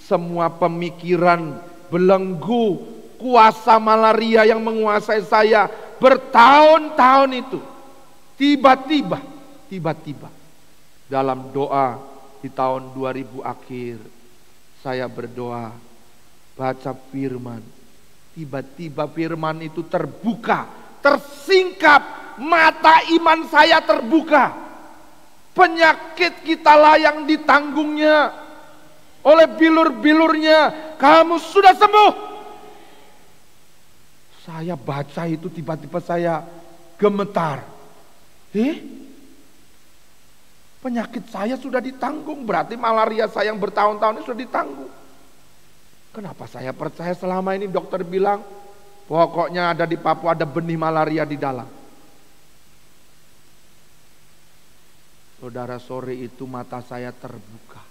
semua pemikiran belenggu, kuasa malaria yang menguasai saya bertahun-tahun itu, tiba-tiba dalam doa di tahun 2000 akhir, saya berdoa, baca firman, tiba-tiba firman itu terbuka, tersingkap, mata iman saya terbuka. Penyakit kitalah yang ditanggungnya, oleh bilur-bilurnya kamu sudah sembuh. Saya baca itu, tiba-tiba saya gemetar. Penyakit saya sudah ditanggung, berarti malaria saya yang bertahun-tahun ini sudah ditanggung. Kenapa saya percaya selama ini dokter bilang pokoknya ada di Papua ada benih malaria di dalam. Saudara, sore itu mata saya terbuka.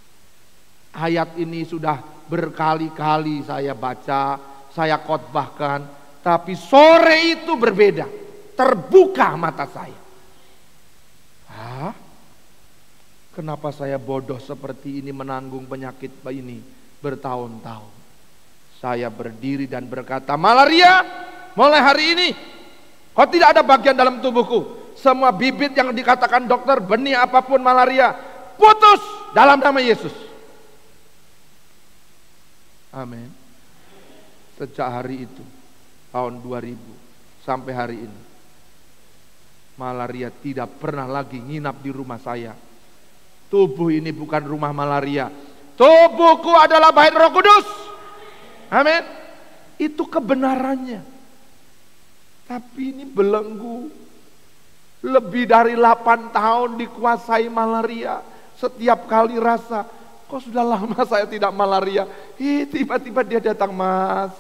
Ayat ini sudah berkali-kali saya baca, saya khotbahkan, tapi sore itu berbeda. Terbuka mata saya. Kenapa saya bodoh seperti ini menanggung penyakit ini bertahun-tahun? Saya berdiri dan berkata, malaria, mulai hari ini kau tidak ada bagian dalam tubuhku. Semua bibit yang dikatakan dokter, benih apapun malaria, putus dalam nama Yesus. Amin. Sejak hari itu, tahun 2000 sampai hari ini, malaria tidak pernah lagi nginap di rumah saya. Tubuh ini bukan rumah malaria. Tubuhku adalah bait Roh Kudus. Amin. Itu kebenarannya. Tapi ini belenggu. Lebih dari 8 tahun dikuasai malaria. Setiap kali rasa, kok sudah lama saya tidak malaria. Tiba-tiba dia datang, Mas.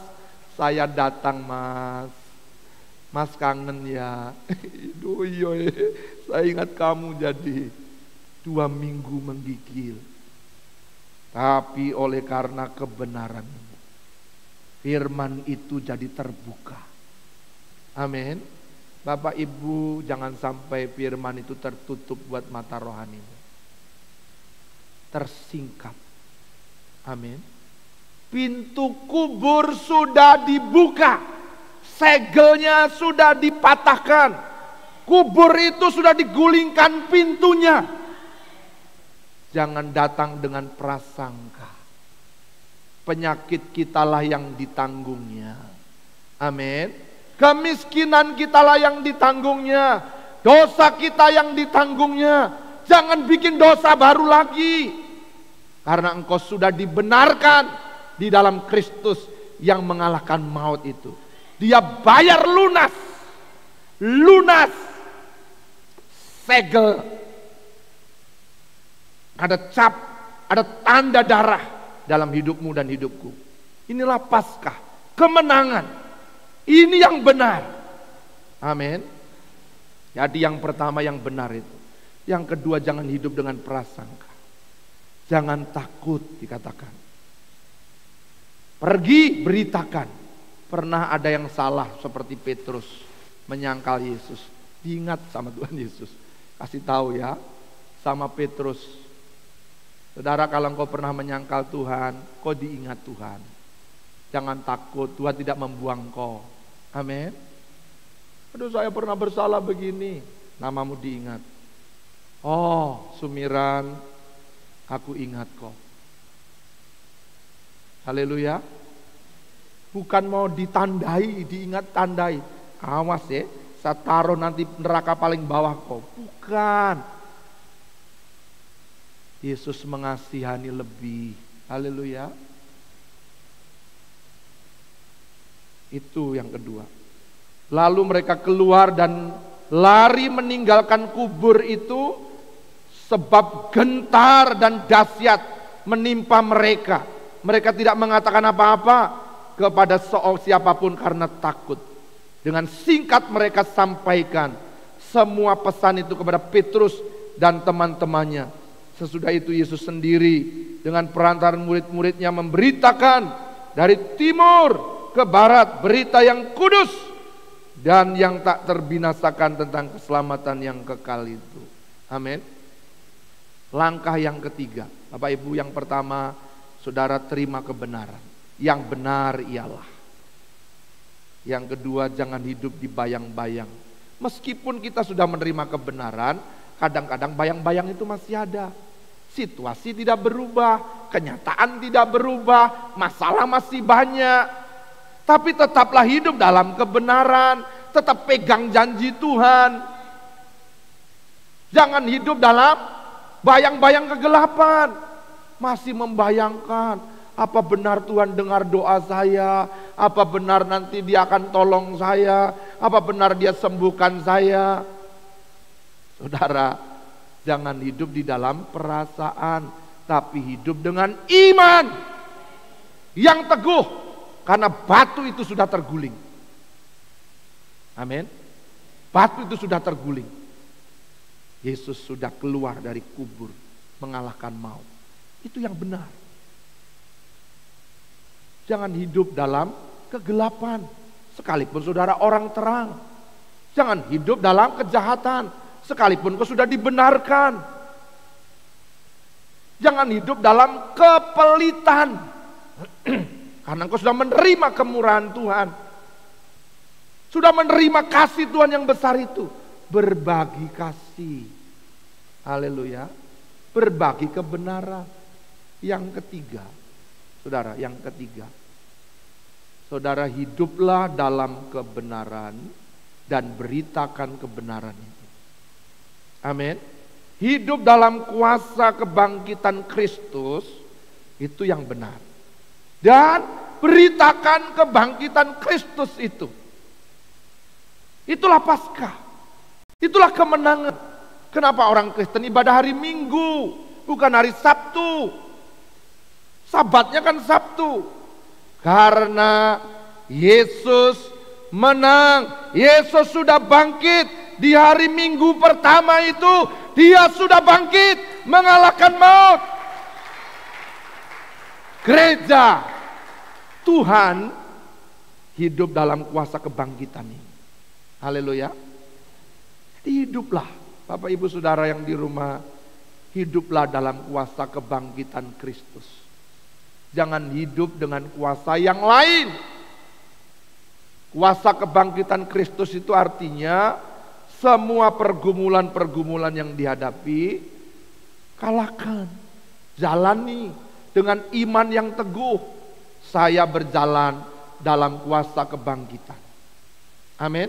Saya datang, Mas. Mas kangen ya. Saya ingat kamu jadi 2 minggu menggigil. Tapi oleh karena kebenaran, firman itu jadi terbuka. Amin. Bapak Ibu, jangan sampai firman itu tertutup buat mata rohanimu. Tersingkap. Amin. Pintu kubur sudah dibuka. Segelnya sudah dipatahkan. Kubur itu sudah digulingkan pintunya. Jangan datang dengan prasangka. Penyakit kitalah yang ditanggungnya. Amin. Kemiskinan kitalah yang ditanggungnya. Dosa kita yang ditanggungnya. Jangan bikin dosa baru lagi. Karena engkau sudah dibenarkan di dalam Kristus yang mengalahkan maut itu. Dia bayar lunas. Lunas. Segel. Ada cap, ada tanda darah dalam hidupmu dan hidupku. Inilah Paskah, kemenangan. Ini yang benar. Amin. Jadi yang pertama yang benar itu. Yang kedua, jangan hidup dengan prasangka. Jangan takut dikatakan. Pergi beritakan. Pernah ada yang salah seperti Petrus menyangkal Yesus. Diingat sama Tuhan Yesus. Kasih tahu ya sama Petrus. Saudara, kalau engkau pernah menyangkal Tuhan, kau diingat Tuhan. Jangan takut, Tuhan tidak membuang kau. Amin. Aduh, saya pernah bersalah begini. Namamu diingat. Oh, Sumiran, aku ingat kau. Haleluya. Bukan mau ditandai, diingat tandai. Awas ya, saya taruh nanti neraka paling bawah kau. Bukan. Yesus mengasihani lebih. Haleluya. Itu yang kedua. Lalu mereka keluar dan lari meninggalkan kubur itu, sebab gentar dan dahsyat menimpa mereka. Mereka tidak mengatakan apa-apa kepada siapapun karena takut. Dengan singkat mereka sampaikan semua pesan itu kepada Petrus dan teman-temannya. Sesudah itu Yesus sendiri dengan perantaran murid-muridnya memberitakan dari timur ke barat berita yang kudus dan yang tak terbinasakan tentang keselamatan yang kekal itu. Amin. Langkah yang ketiga, Bapak Ibu, yang pertama, saudara terima kebenaran. Yang benar ialah. Yang kedua, jangan hidup di bayang-bayang. Meskipun kita sudah menerima kebenaran, kadang-kadang bayang-bayang itu masih ada. Situasi tidak berubah, kenyataan tidak berubah, masalah masih banyak. Tapi tetaplah hidup dalam kebenaran, tetap pegang janji Tuhan. Jangan hidup dalam bayang-bayang kegelapan. Masih membayangkan, apa benar Tuhan dengar doa saya? Apa benar nanti Dia akan tolong saya? Apa benar Dia sembuhkan saya? Saudara, jangan hidup di dalam perasaan, tapi hidup dengan iman yang teguh, karena batu itu sudah terguling. Amin. Batu itu sudah terguling. Yesus sudah keluar dari kubur, mengalahkan maut. Itu yang benar. Jangan hidup dalam kegelapan, sekalipun saudara orang terang. Jangan hidup dalam kejahatan, sekalipun kau sudah dibenarkan. Jangan hidup dalam kepelitan, karena kau sudah menerima kemurahan Tuhan. Sudah menerima kasih Tuhan yang besar itu. Berbagi kasih. Haleluya. Berbagi kebenaran. Yang ketiga, saudara, yang ketiga, saudara hiduplah dalam kebenaran dan beritakan kebenaran itu. Amin. Hidup dalam kuasa kebangkitan Kristus, itu yang benar. Dan beritakan kebangkitan Kristus itu. Itulah Paskah. Itulah kemenangan. Kenapa orang Kristen ibadah hari Minggu, bukan hari Sabtu? Sabatnya kan Sabtu. Karena Yesus menang. Yesus sudah bangkit. Di hari Minggu pertama itu Dia sudah bangkit, mengalahkan maut. Gereja Tuhan hidup dalam kuasa kebangkitan ini. Haleluya. Hiduplah, Bapak Ibu Saudara yang di rumah, hiduplah dalam kuasa kebangkitan Kristus. Jangan hidup dengan kuasa yang lain. Kuasa kebangkitan Kristus itu artinya Semua pergumulan-pergumulan yang dihadapi, kalahkan. Jalani dengan iman yang teguh. Saya berjalan dalam kuasa kebangkitan. Amin.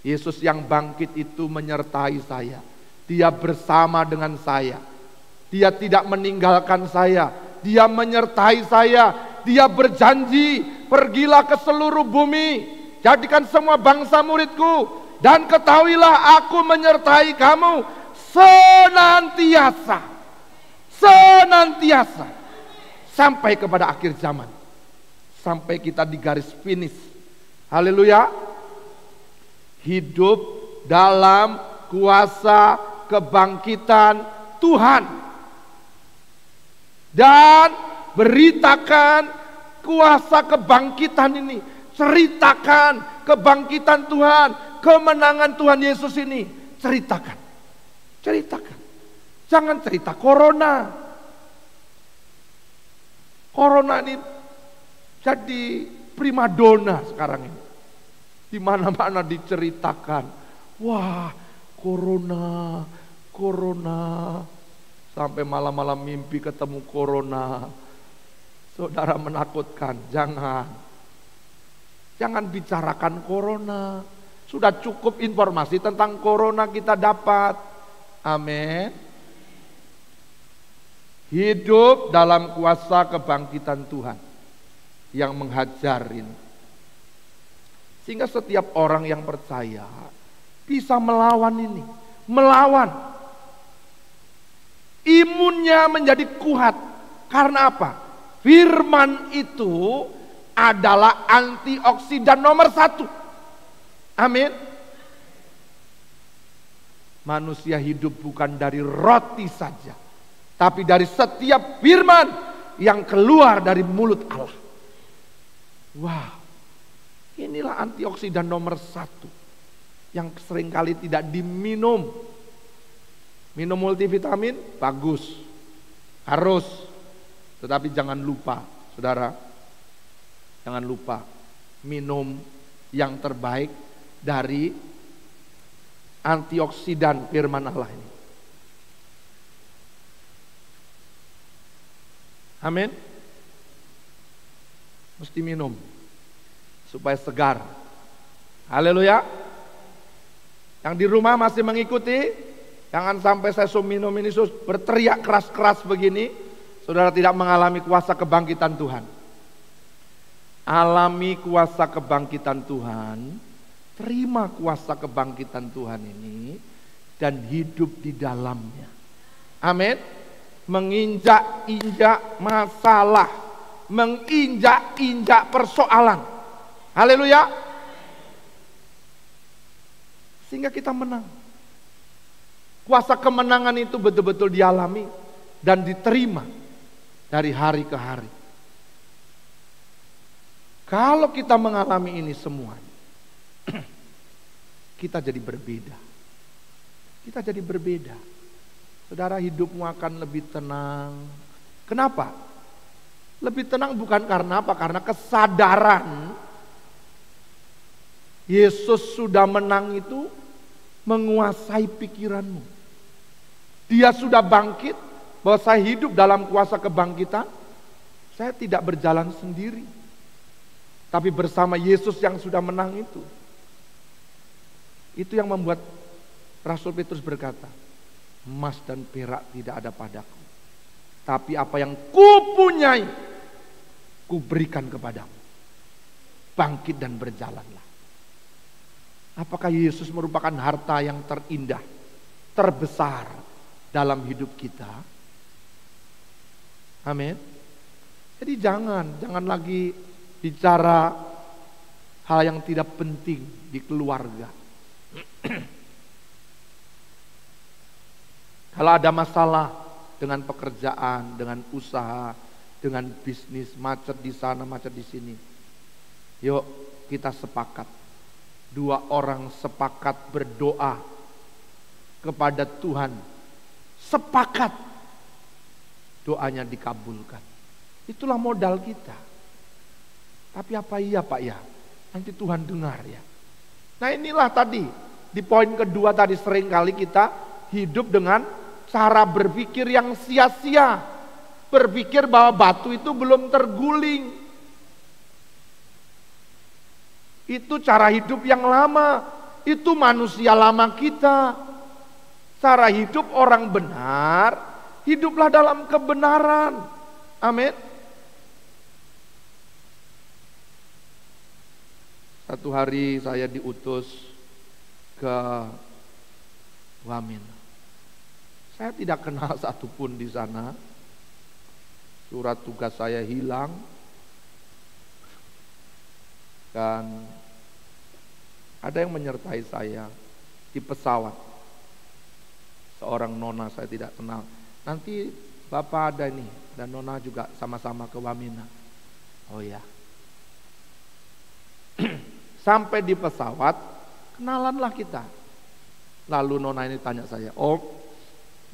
Yesus yang bangkit itu menyertai saya. Dia bersama dengan saya. Dia tidak meninggalkan saya. Dia menyertai saya. Dia berjanji, pergilah ke seluruh bumi, jadikan semua bangsa muridku, dan ketahuilah aku menyertai kamu senantiasa. Senantiasa. Sampai kepada akhir zaman. Sampai kita di garis finish. Haleluya. Hidup dalam kuasa kebangkitan Tuhan. Dan beritakan kuasa kebangkitan ini. Ceritakan kebangkitan Tuhan, kemenangan Tuhan Yesus ini. Ceritakan. Ceritakan. Jangan cerita corona. Corona ini jadi primadona sekarang ini. Di mana-mana diceritakan. Wah, corona, corona. Sampai malam-malam mimpi ketemu corona. Saudara, menakutkan. Jangan. Jangan bicarakan corona. Sudah cukup informasi tentang corona kita dapat. Amin. Hidup dalam kuasa kebangkitan Tuhan yang menghajar ini. Sehingga setiap orang yang percaya bisa melawan ini. Melawan. Imunnya menjadi kuat. Karena apa? Firman itu adalah antioksidan nomor 1. Amin. Manusia hidup bukan dari roti saja, tapi dari setiap firman yang keluar dari mulut Allah. Wow, inilah antioksidan nomor 1 yang seringkali tidak diminum. Minum multivitamin bagus, harus, tetapi jangan lupa, saudara, jangan lupa minum yang terbaik dari antioksidan firman Allah ini. Amin. Mesti minum supaya segar. Haleluya. Yang di rumah masih mengikuti, jangan sampai saya minum ini berteriak keras-keras begini, saudara tidak mengalami kuasa kebangkitan Tuhan. Alami kuasa kebangkitan Tuhan, terima kuasa kebangkitan Tuhan ini, dan hidup di dalamnya. Amin. Menginjak-injak masalah, menginjak-injak persoalan. Haleluya. Sehingga kita menang. Kuasa kemenangan itu betul-betul dialami dan diterima dari hari ke hari. Kalau kita mengalami ini semua, kita jadi berbeda. Kita jadi berbeda. Saudara, hidupmu akan lebih tenang. Kenapa? Lebih tenang bukan karena apa? Karena kesadaran Yesus sudah menang itu menguasai pikiranmu. Dia sudah bangkit, bahwa saya hidup dalam kuasa kebangkitan. Saya tidak berjalan sendiri, tapi bersama Yesus yang sudah menang itu. Itu yang membuat Rasul Petrus berkata, emas dan perak tidak ada padaku, tapi apa yang kupunyai, kuberikan kepadamu. Bangkit dan berjalanlah. Apakah Yesus merupakan harta yang terindah, terbesar dalam hidup kita? Amin. Jadi jangan lagi bicara hal yang tidak penting di keluarga. Kalau ada masalah dengan pekerjaan, dengan usaha, dengan bisnis, macet di sana, macet di sini, yuk kita sepakat. 2 orang sepakat berdoa kepada Tuhan, sepakat, doanya dikabulkan. Itulah modal kita. Tapi apa iya Pak ya? Nanti Tuhan dengar ya. Nah inilah tadi Di poin kedua tadi seringkali kita hidup dengan cara berpikir yang sia-sia. Berpikir bahwa batu itu belum terguling. Itu cara hidup yang lama. Itu manusia lama kita. Cara hidup orang benar, hiduplah dalam kebenaran. Amin. Satu hari saya diutus ke Wamena. Saya tidak kenal satupun di sana. Surat tugas saya hilang. Dan ada yang menyertai saya di pesawat. Seorang nona saya tidak kenal. Nanti Bapak ada nih, dan nona juga sama-sama ke Wamena. Oh ya. Sampai di pesawat, kenalanlah kita. Lalu nona ini tanya saya, "Om,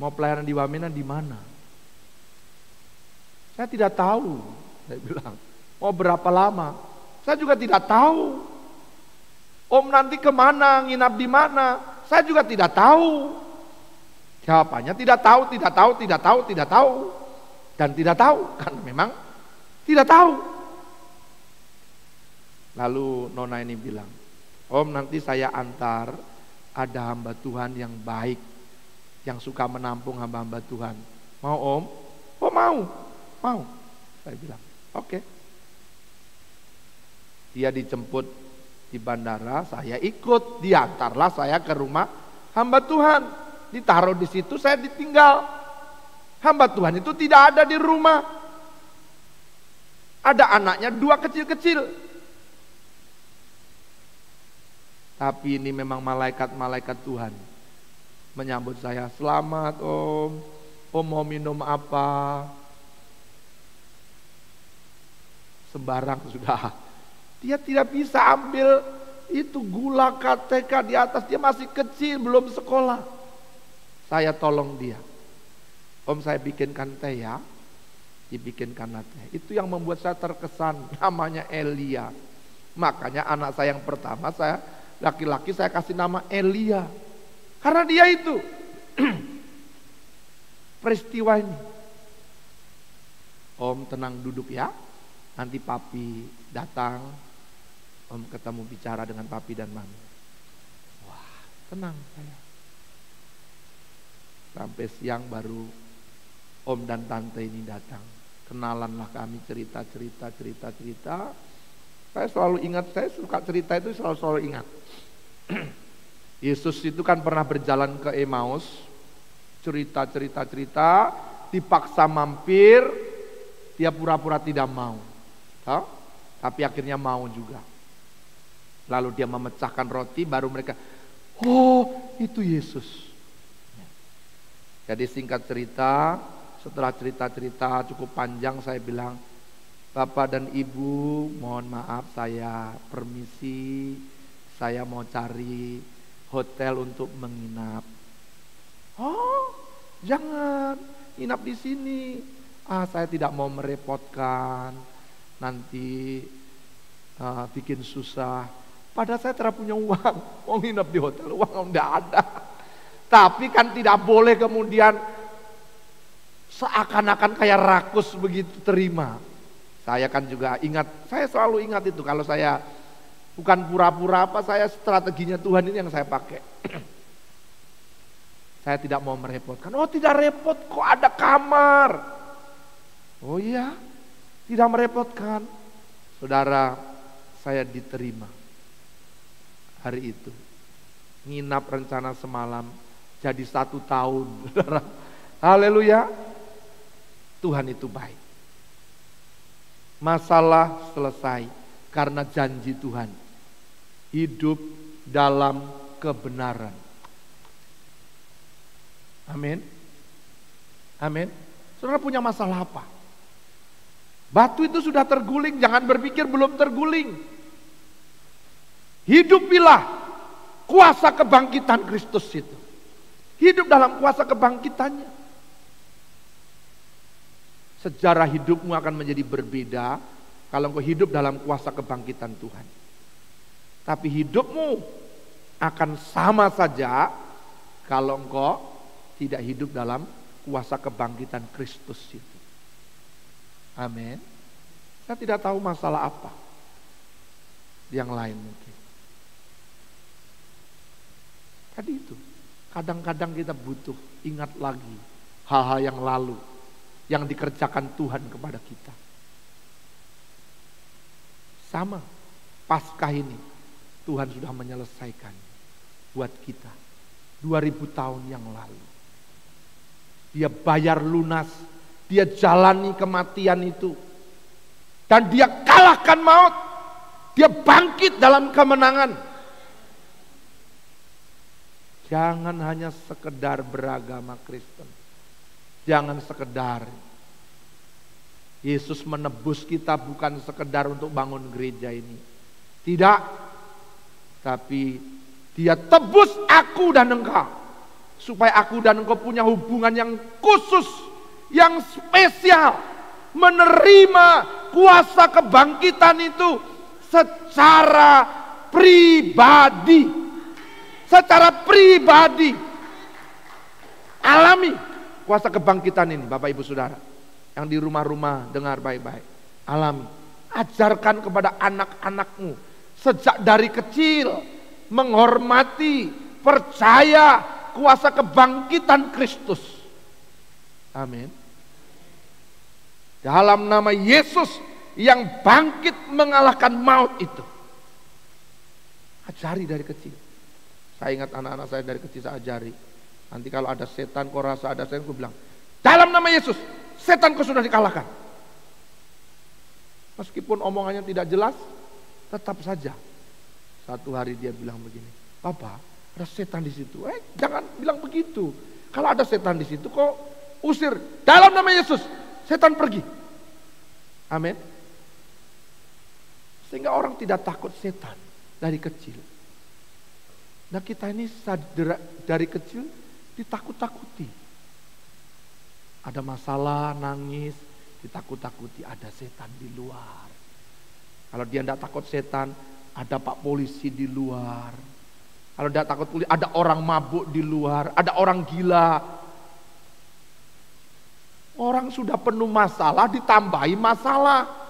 mau pelayanan di Wamena di mana?" Saya tidak tahu. Saya bilang, "Mau berapa lama?" Saya juga tidak tahu. "Om, nanti kemana, nginap di mana?" Saya juga tidak tahu. Jawabannya tidak tahu, tidak tahu, tidak tahu, tidak tahu. Dan tidak tahu, karena memang tidak tahu. Lalu nona ini bilang, "Om, nanti saya antar, ada hamba Tuhan yang baik, yang suka menampung hamba-hamba Tuhan. Mau Om?" "Oh mau, mau." Saya bilang, "Oke." Dia dijemput di bandara, saya ikut, diantarlah saya ke rumah hamba Tuhan. Ditaruh di situ, saya ditinggal. Hamba Tuhan itu tidak ada di rumah. Ada anaknya 2 kecil-kecil. Tapi ini memang malaikat-malaikat Tuhan menyambut saya. "Selamat Om, Om mau minum apa?" Sembarang sudah. Dia tidak bisa ambil itu gula KTK di atas, dia masih kecil, belum sekolah. Saya tolong dia. "Om, saya bikinkan teh ya." Dibikinkan teh. Itu yang membuat saya terkesan, namanya Elia. Makanya anak saya yang pertama, saya laki-laki saya kasih nama Elia. Karena dia itu. Peristiwa ini. "Om, tenang duduk ya. Nanti papi datang. Om ketemu bicara dengan papi dan mami." Wah, tenang saya. Sampai siang baru Om dan tante ini datang. Kenalanlah kami, cerita. Saya selalu ingat, saya suka cerita itu selalu ingat. Yesus itu kan pernah berjalan ke Emmaus, cerita, dipaksa mampir, dia pura-pura tidak mau. Tapi akhirnya mau juga. Lalu dia memecahkan roti, baru mereka, "Oh, itu Yesus." Jadi singkat cerita, setelah cerita cukup panjang, saya bilang, "Bapak dan Ibu, mohon maaf, saya permisi, saya mau cari hotel untuk menginap." "Oh, jangan nginap di sini. Saya tidak mau merepotkan, nanti bikin susah." Padahal saya tidak punya uang, mau nginap di hotel, uang tidak ada. Tapi kan tidak boleh kemudian seakan-akan kayak rakus begitu terima. Saya kan juga ingat, saya selalu ingat itu, kalau saya bukan pura-pura apa, saya strateginya Tuhan ini yang saya pakai. Saya tidak mau merepotkan. "Oh, tidak repot, kok ada kamar." "Oh iya, tidak merepotkan." Saudara, saya diterima hari itu. Nginap rencana semalam jadi 1 tahun. Saudara, haleluya. Tuhan itu baik. Masalah selesai karena janji Tuhan. Hidup dalam kebenaran. Amin. Amin. Saudara punya masalah apa? Batu itu sudah terguling, jangan berpikir belum terguling. Hidupilah kuasa kebangkitan Kristus itu. Hidup dalam kuasa kebangkitannya. Sejarah hidupmu akan menjadi berbeda kalau engkau hidup dalam kuasa kebangkitan Tuhan. Tapi hidupmu akan sama saja kalau engkau tidak hidup dalam kuasa kebangkitan Kristus itu. Amin. Saya tidak tahu masalah apa yang lain mungkin. Tadi itu, kadang-kadang kita butuh ingat lagi hal-hal yang lalu yang dikerjakan Tuhan kepada kita. Sama, Paskah ini Tuhan sudah menyelesaikan buat kita 2000 tahun yang lalu. Dia bayar lunas, dia jalani kematian itu, dan dia kalahkan maut. Dia bangkit dalam kemenangan. Jangan hanya sekedar beragama Kristen. Jangan sekedar. Yesus menebus kita bukan sekedar untuk bangun gereja ini. Tidak. Tapi dia tebus aku dan engkau. Supaya aku dan engkau punya hubungan yang khusus, yang spesial. Menerima kuasa kebangkitan itu secara pribadi. Secara pribadi. Alami kuasa kebangkitan ini, Bapak Ibu Saudara. Yang di rumah-rumah dengar baik-baik. Alami. Ajarkan kepada anak-anakmu sejak dari kecil menghormati, percaya kuasa kebangkitan Kristus. Amin. Dalam nama Yesus yang bangkit mengalahkan maut itu. Ajari dari kecil. Saya ingat anak-anak saya dari kecil saya ajari. Nanti kalau ada setan, kau rasa ada setan, aku bilang, dalam nama Yesus, setan kau sudah dikalahkan. Meskipun omongannya tidak jelas, tetap saja. Satu hari dia bilang begini, Papa, ada setan di situ. Jangan bilang begitu. Kalau ada setan di situ, kau usir. Dalam nama Yesus, setan pergi. Amin. Sehingga orang tidak takut setan dari kecil. Nah kita ini dari kecil ditakut-takuti. Ada masalah, nangis, ditakut-takuti. Ada setan di luar. Kalau dia tidak takut setan, ada pak polisi di luar. Kalau tidak takut polisi, ada orang mabuk di luar. Ada orang gila. Orang sudah penuh masalah, ditambahi masalah.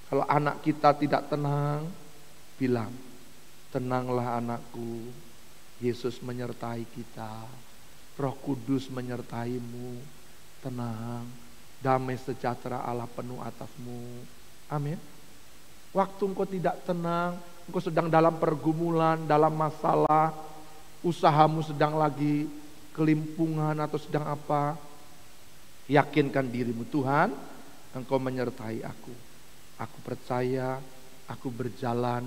Kalau anak kita tidak tenang, bilang, tenanglah anakku, Yesus menyertai kita, Roh Kudus menyertaimu, tenang, damai sejahtera Allah penuh atasmu. Amin. Waktu engkau tidak tenang, engkau sedang dalam pergumulan, dalam masalah, usahamu sedang lagi kelimpungan atau sedang apa, yakinkan dirimu, Tuhan, engkau menyertai aku. Aku percaya, aku berjalan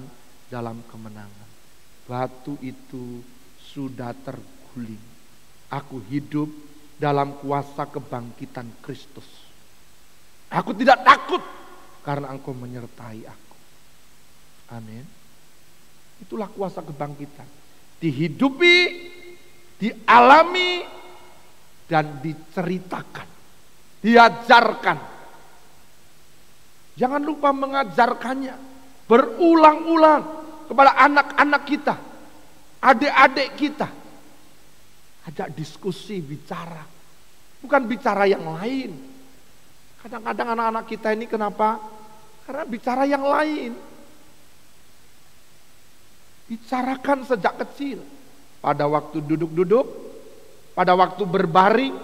dalam kemenangan. Batu itu sudah terguling. Aku hidup dalam kuasa kebangkitan Kristus. Aku tidak takut karena engkau menyertai aku. Amin. Itulah kuasa kebangkitan. Dihidupi, dialami, dan diceritakan. Diajarkan. Jangan lupa mengajarkannya. Berulang-ulang kepada anak-anak kita. Adik-adik kita. Ajak diskusi, bicara. Bukan bicara yang lain. Kadang-kadang anak-anak kita ini kenapa? Karena bicara yang lain. Bicarakan sejak kecil. Pada waktu duduk-duduk, pada waktu berbaring,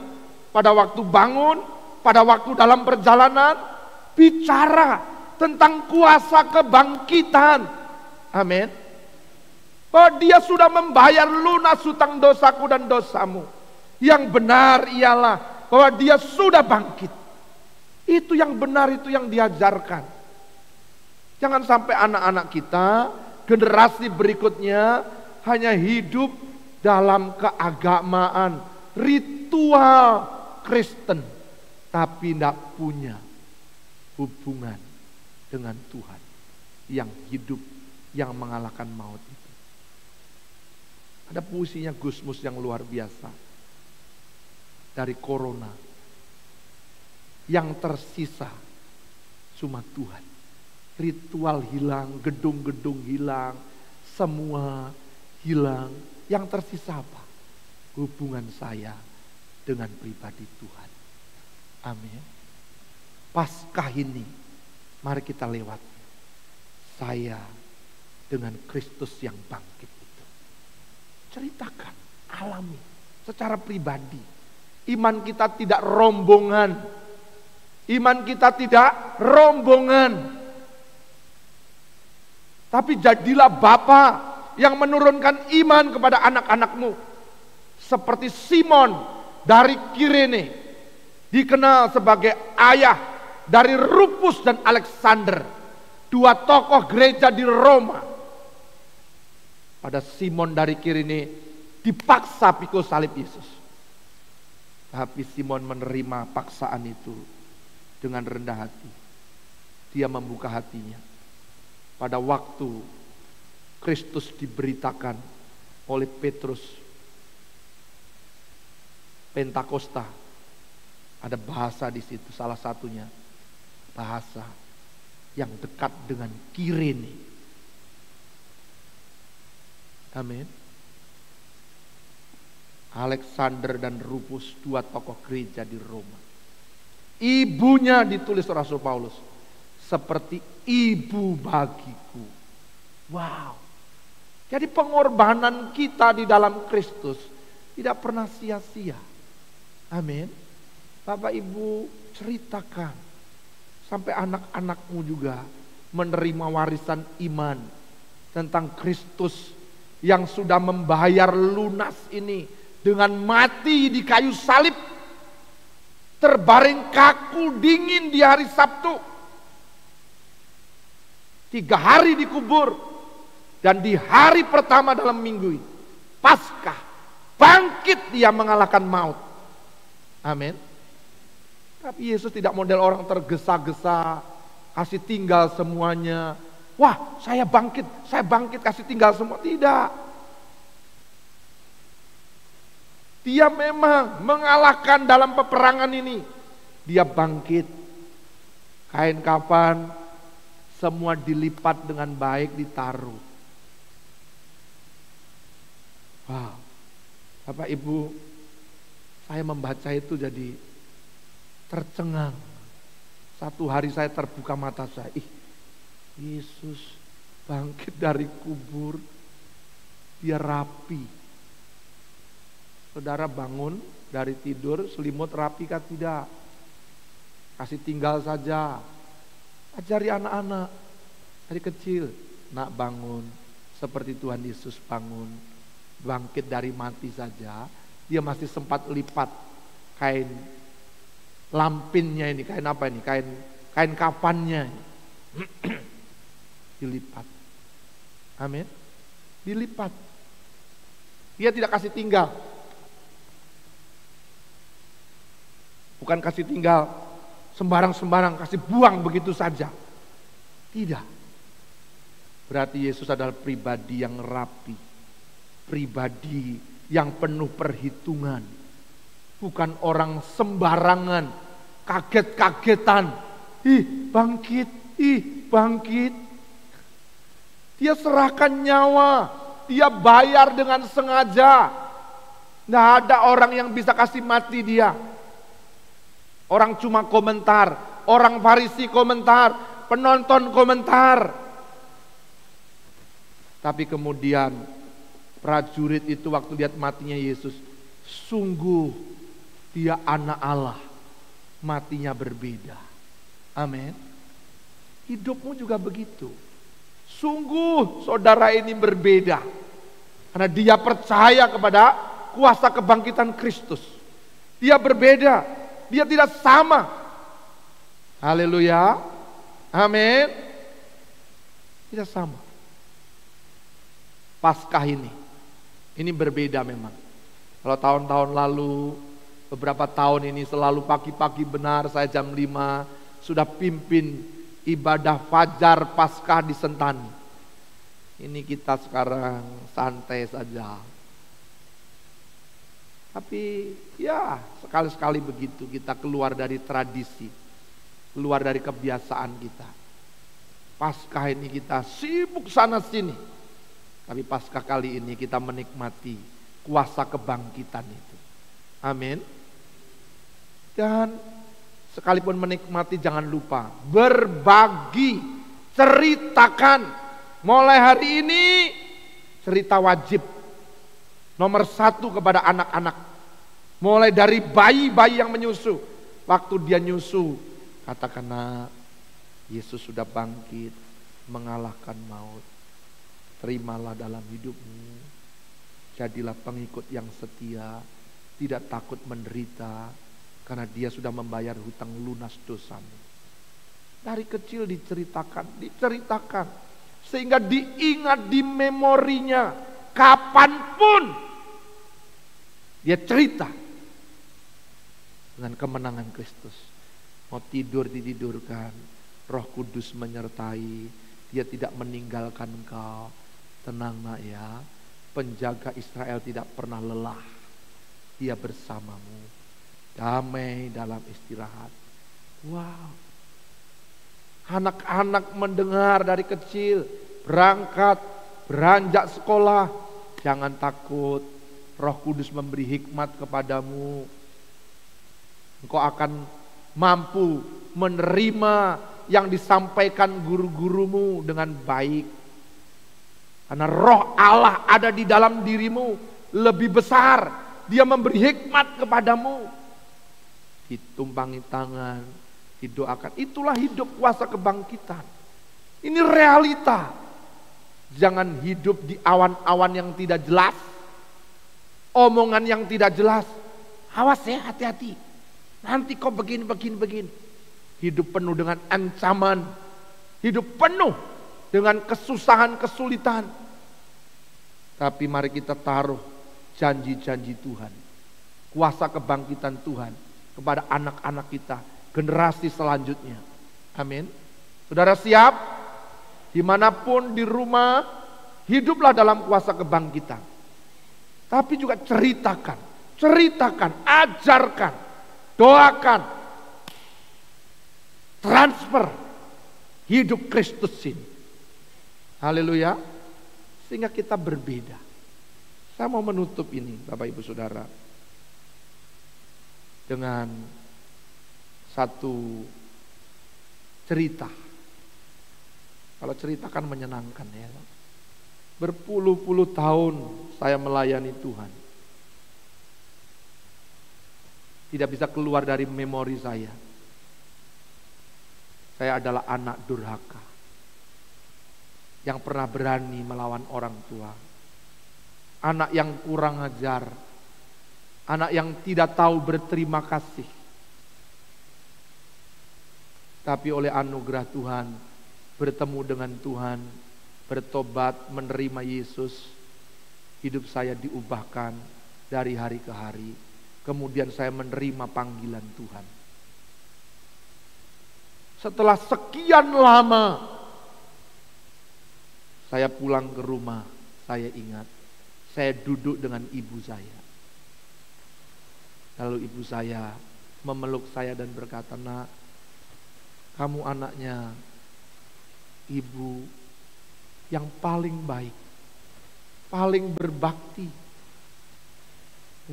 pada waktu bangun, pada waktu dalam perjalanan. Bicara tentang kuasa kebangkitan. Amin. Bahwa dia sudah membayar lunas hutang dosaku dan dosamu. Yang benar ialah bahwa dia sudah bangkit. Itu yang benar, itu yang diajarkan. Jangan sampai anak-anak kita, generasi berikutnya hanya hidup dalam keagamaan, ritual Kristen, tapi tidak punya hubungan dengan Tuhan yang hidup, yang mengalahkan maut itu. Ada puisinya Gusmus yang luar biasa. Dari corona. Yang tersisa cuma Tuhan. Ritual hilang, gedung-gedung hilang, semua hilang. Yang tersisa apa? Hubungan saya dengan pribadi Tuhan. Amin. Paskah ini mari kita lewat. Saya dengan Kristus yang bangkit itu. Ceritakan, alami secara pribadi. Iman kita tidak rombongan. Iman kita tidak rombongan. Tapi jadilah Bapa yang menurunkan iman kepada anak-anakmu. Seperti Simon dari Kirene, dikenal sebagai ayah dari Rufus dan Alexander, dua tokoh gereja di Roma. Pada Simon dari Kirene dipaksa pikul salib Yesus. Tapi Simon menerima paksaan itu dengan rendah hati. Dia membuka hatinya. Pada waktu Kristus diberitakan oleh Petrus, Pentakosta, ada bahasa di situ, salah satunya bahasa yang dekat dengan Kirene. Amin. Alexander dan Rufus, dua tokoh gereja di Roma. Ibunya ditulis Rasul Paulus, seperti ibu bagiku. Wow. Jadi pengorbanan kita di dalam Kristus tidak pernah sia-sia. Amin. Bapak Ibu ceritakan sampai anak-anakmu juga menerima warisan iman tentang Kristus yang sudah membayar lunas ini dengan mati di kayu salib, terbaring kaku dingin di hari Sabtu, 3 hari dikubur, dan di hari pertama dalam minggu ini Paskah bangkit, dia mengalahkan maut. Amin. Tapi Yesus tidak model orang tergesa-gesa kasih tinggal semuanya. Wah, saya bangkit kasih tinggal semua. Tidak. Dia memang mengalahkan dalam peperangan ini. Dia bangkit. Kain kafan semua dilipat dengan baik, ditaruh. Wow. Bapak Ibu, saya membaca itu jadi tercengang. Satu hari saya terbuka mata saya. Yesus bangkit dari kubur. Dia rapi. Saudara bangun dari tidur, selimut rapi kan tidak? Kasih tinggal saja. Ajari anak-anak dari kecil. Nak bangun seperti Tuhan Yesus bangun. Bangkit dari mati saja. Dia masih sempat lipat kain lampinnya ini. Kain apa ini? Kain kafannya. Dilipat. Amin. Dilipat. Dia tidak kasih tinggal. Bukan kasih tinggal sembarang-sembarang, kasih buang begitu saja. Tidak. Berarti Yesus adalah pribadi yang rapi. Pribadi yang penuh perhitungan. Bukan orang sembarangan, kaget-kagetan. Bangkit. Dia serahkan nyawa, dia bayar dengan sengaja. Tidak ada orang yang bisa kasih mati dia. Orang cuma komentar, orang Farisi komentar, penonton komentar. Tapi kemudian prajurit itu waktu lihat matinya Yesus, sungguh dia anak Allah, matinya berbeda. Amin. Hidupmu juga begitu. Sungguh saudara ini berbeda. Karena dia percaya kepada kuasa kebangkitan Kristus. Dia berbeda. Dia tidak sama. Haleluya. Amin. Tidak sama. Paskah ini berbeda memang. Kalau tahun-tahun lalu, beberapa tahun ini selalu pagi-pagi benar saya jam 5 sudah pimpin ibadah fajar Paskah di Sentani. Ini kita sekarang santai saja. Tapi ya sekali-sekali begitu kita keluar dari tradisi, keluar dari kebiasaan kita. Paskah ini kita sibuk sana sini. Tapi Paskah kali ini kita menikmati kuasa kebangkitan itu. Amin. Dan sekalipun menikmati jangan lupa berbagi, ceritakan. Mulai hari ini cerita wajib nomor 1 kepada anak-anak. Mulai dari bayi-bayi yang menyusu. Waktu dia nyusu, katakan, nak, Yesus sudah bangkit, mengalahkan maut. Terimalah dalam hidupmu. Jadilah pengikut yang setia, tidak takut menderita, karena dia sudah membayar hutang lunas dosamu. Dari kecil diceritakan. Sehingga diingat di memorinya. Kapanpun dia cerita. Dengan kemenangan Kristus. Mau tidur ditidurkan. Roh Kudus menyertai. Dia tidak meninggalkan engkau. Tenang nak ya. Penjaga Israel tidak pernah lelah. Dia bersamamu. Damai dalam istirahat. Wow. Anak-anak mendengar dari kecil. Berangkat. Beranjak sekolah. Jangan takut. Roh Kudus memberi hikmat kepadamu. Engkau akan mampu menerima yang disampaikan guru-gurumu dengan baik. Karena roh Allah ada di dalam dirimu lebih besar. Dia memberi hikmat kepadamu. Ditumpangi tangan, didoakan. Itulah hidup kuasa kebangkitan. Ini realita. Jangan hidup di awan-awan yang tidak jelas. Omongan yang tidak jelas. Awas ya, hati-hati. Nanti kau begini. Hidup penuh dengan ancaman. Hidup penuh dengan kesusahan, kesulitan. Tapi mari kita taruh janji-janji Tuhan. Kuasa kebangkitan Tuhan kepada anak-anak kita. Generasi selanjutnya. Amin. Saudara siap? Dimanapun di rumah, hiduplah dalam kuasa kebangkitan. Tapi juga ceritakan, ajarkan, doakan, transfer hidup Kristus ini. Haleluya. Sehingga kita berbeda. Saya mau menutup ini Bapak Ibu Saudara dengan satu cerita. Kalau cerita kan menyenangkan ya. Berpuluh-puluh tahun saya melayani Tuhan. Tidak bisa keluar dari memori saya. Saya adalah anak durhaka. Yang pernah berani melawan orang tua. Anak yang kurang ajar. Anak yang tidak tahu berterima kasih. Tapi oleh anugerah Tuhan, bertemu dengan Tuhan, bertobat, menerima Yesus, hidup saya diubahkan dari hari ke hari. Kemudian saya menerima panggilan Tuhan. Setelah sekian lama, saya pulang ke rumah, saya ingat, saya duduk dengan ibu saya. Lalu ibu saya memeluk saya dan berkata, nak, kamu anaknya ibu yang paling baik, paling berbakti.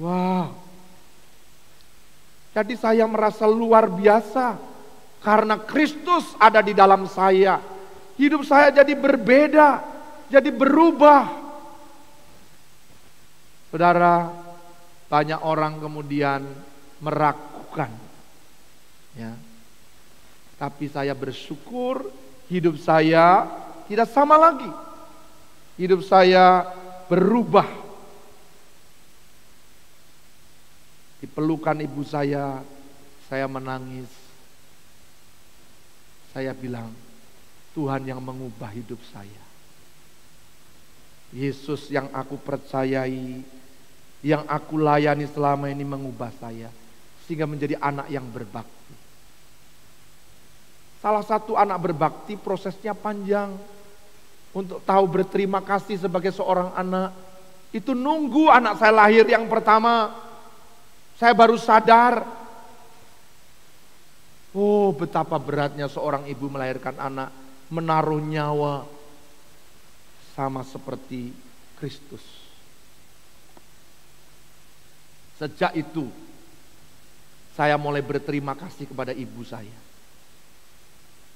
Wow. Jadi saya merasa luar biasa karena Kristus ada di dalam saya. Hidup saya jadi berbeda, jadi berubah. Saudara, banyak orang kemudian meragukan. Ya. Tapi saya bersyukur hidup saya tidak sama lagi. Hidup saya berubah. Dipelukan ibu saya menangis. Saya bilang, Tuhan yang mengubah hidup saya. Yesus yang aku percayai, yang aku layani selama ini mengubah saya. Sehingga menjadi anak yang berbakti. Salah satu anak berbakti prosesnya panjang. Untuk tahu berterima kasih sebagai seorang anak. Itu nunggu anak saya lahir yang pertama. Saya baru sadar. Oh, betapa beratnya seorang ibu melahirkan anak. Menaruh nyawa. sama seperti Kristus. Sejak itu saya mulai berterima kasih kepada ibu saya.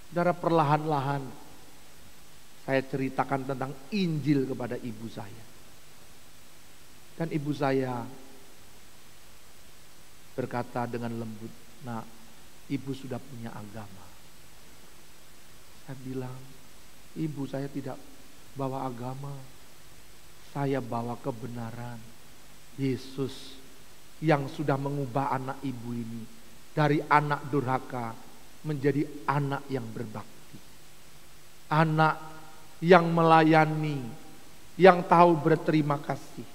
Saudara, perlahan-lahan saya ceritakan tentang Injil kepada ibu saya. Dan ibu saya berkata dengan lembut, "Nak, ibu sudah punya agama." Saya bilang, "Ibu, saya tidak bawa agama. Saya bawa kebenaran. Yesus yang sudah mengubah anak ibu ini dari anak durhaka menjadi anak yang berbakti. Anak yang melayani, yang tahu berterima kasih."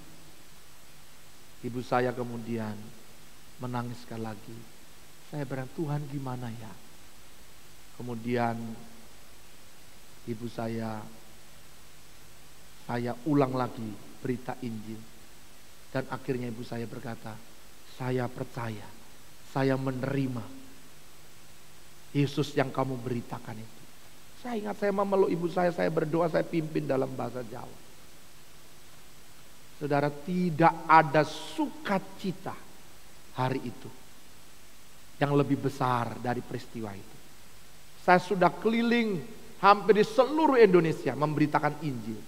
Ibu saya kemudian menangis sekali lagi. Saya berkata, "Tuhan, gimana ya?" Kemudian ibu saya ulang lagi berita Injil. Dan akhirnya ibu saya berkata, "Saya percaya, saya menerima Yesus yang kamu beritakan itu." Saya ingat saya memeluk ibu saya berdoa, saya pimpin dalam bahasa Jawa. Saudara, tidak ada sukacita hari itu yang lebih besar dari peristiwa itu. Saya sudah keliling hampir di seluruh Indonesia memberitakan Injil.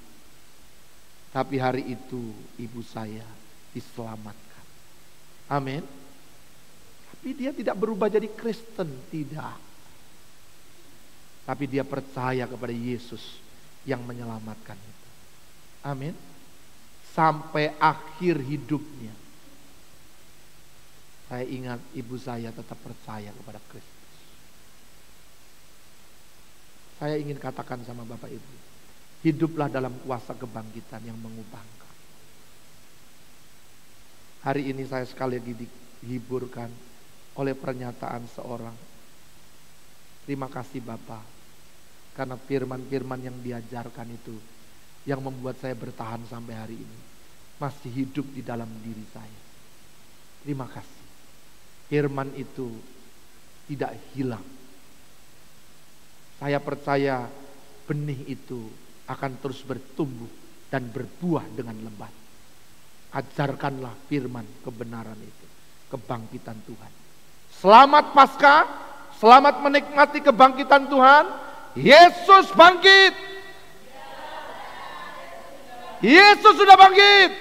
Tapi hari itu ibu saya diselamatkan. Amin. Tapi dia tidak berubah jadi Kristen, tidak. Tapi dia percaya kepada Yesus yang menyelamatkan itu. Amin. Sampai akhir hidupnya. Saya ingat ibu saya tetap percaya kepada Kristus. Saya ingin katakan sama Bapak Ibu, hiduplah dalam kuasa kebangkitan yang mengubahkan. Hari ini saya sekali lagi dihiburkan oleh pernyataan seorang. Terima kasih Bapak, karena firman-firman yang diajarkan itu yang membuat saya bertahan sampai hari ini, masih hidup di dalam diri saya. Terima kasih. Firman itu tidak hilang. Saya percaya benih itu akan terus bertumbuh dan berbuah dengan lebat. Ajarkanlah firman kebenaran itu, kebangkitan Tuhan. Selamat Paskah, selamat menikmati kebangkitan Tuhan. Yesus bangkit. Yesus sudah bangkit.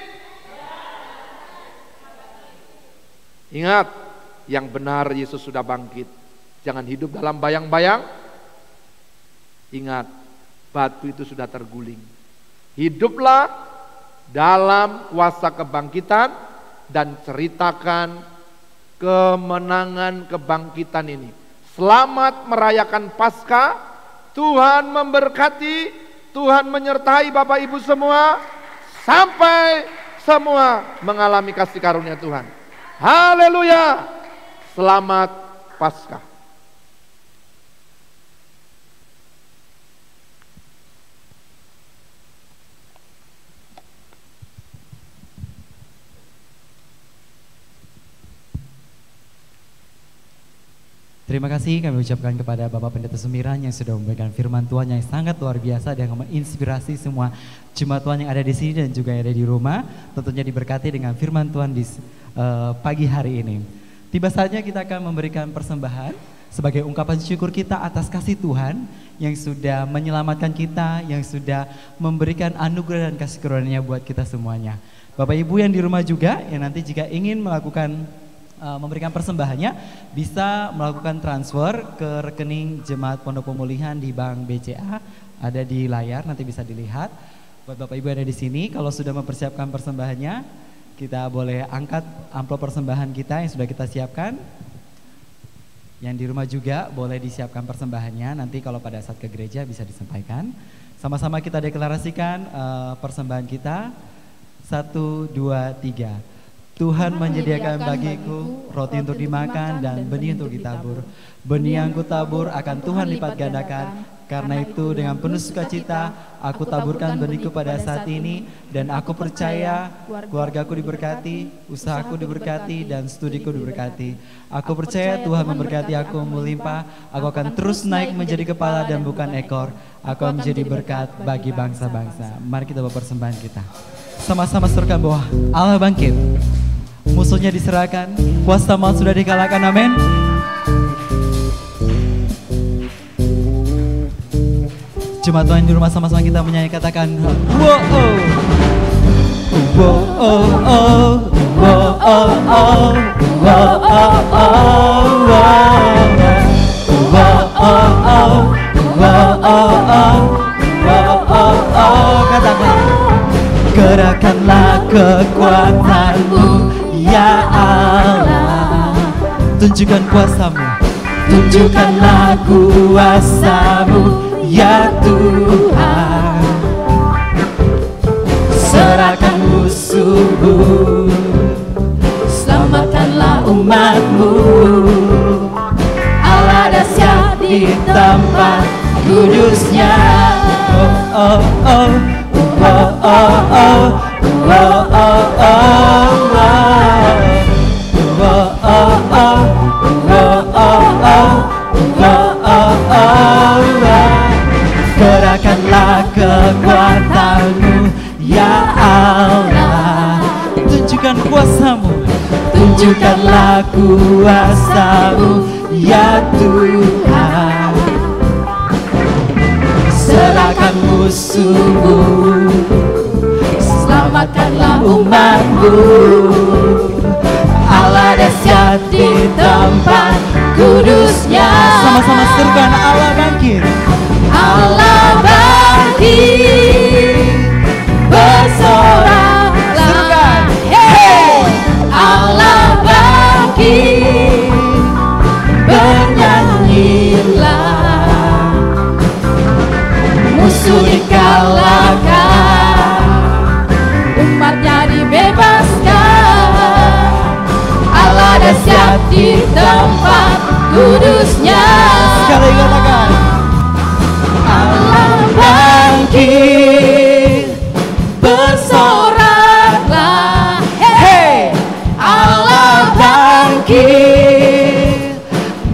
Ingat, yang benar Yesus sudah bangkit. Jangan hidup dalam bayang-bayang. Ingat, batu itu sudah terguling. Hiduplah dalam kuasa kebangkitan dan ceritakan kemenangan kebangkitan ini. Selamat merayakan Paskah. Tuhan memberkati. Tuhan menyertai Bapak Ibu semua. Sampai semua mengalami kasih karunia Tuhan. Haleluya. Selamat Paskah. Terima kasih kami ucapkan kepada Bapak Pendeta Sumiran yang sudah memberikan firman Tuhan yang sangat luar biasa dan menginspirasi semua jemaat Tuhan yang ada di sini dan juga yang ada di rumah. Tentunya diberkati dengan firman Tuhan di pagi hari ini. Tiba saatnya kita akan memberikan persembahan sebagai ungkapan syukur kita atas kasih Tuhan yang sudah menyelamatkan kita, yang sudah memberikan anugerah dan kasih karunia buat kita semuanya. Bapak Ibu yang di rumah juga yang nanti jika ingin melakukan memberikan persembahannya bisa melakukan transfer ke rekening Jemaat Pondok Pemulihan di Bank BCA, ada di layar nanti bisa dilihat. Buat Bapak Ibu yang ada di sini, kalau sudah mempersiapkan persembahannya, kita boleh angkat amplop persembahan kita yang sudah kita siapkan. Yang di rumah juga boleh disiapkan persembahannya, nanti kalau pada saat ke gereja bisa disampaikan. Sama-sama kita deklarasikan persembahan kita. 1, 2, 3. Tuhan menyediakan bagiku roti untuk dimakan dan benih untuk ditabur. Benih yang kutabur akan Tuhan lipat gandakan. Karena itu dengan penuh sukacita aku taburkan benihku pada saat ini, dan aku percaya keluargaku diberkati, usahaku diberkati, dan studiku diberkati. Aku percaya Tuhan memberkati aku melimpah. Aku akan terus naik menjadi kepala dan bukan ekor. Aku akan menjadi berkat bagi bangsa-bangsa. Mari kita bawa persembahan kita. Sama-sama serukan bahwa Allah bangkit. Musuhnya diserahkan, kuasa maut sudah dikalahkan, amin. Jemaat Tuhan di rumah, sama-sama kita menyanyi, katakan wow oh, wow oh oh, wow oh oh, wow oh oh, wow oh oh, wow oh oh, wow oh oh, katakan gerakkanlah kekuatanmu ya Allah, tunjukkan kuasamu, tunjukkanlah kuasamu ya Tuhan, serahkan musuhmu, selamatkanlah umatmu. Allah dahsyat di tempat kudusnya. Oh oh oh, oh oh oh, oh oh oh, oh oh oh, gerakkanlah kekuatanmu ya Allah, tunjukkan kuasamu, tunjukkanlah kuasamu ya Tuhan, serahkan musuhmu, selamatkanlah umatmu. Allah dahsyat di tempat kudusnya. Sama-sama serukan Allah bangkit. Allah bangkit, bersoraklah, hey! Allah bangkit, bernyanyilah, musuh dikalahkan, umatnya dibebaskan. Allah dahsyat di tempat kudusnya. Sekali katakan Allah bangkit, bersoraklah, hey! Allah bangkit,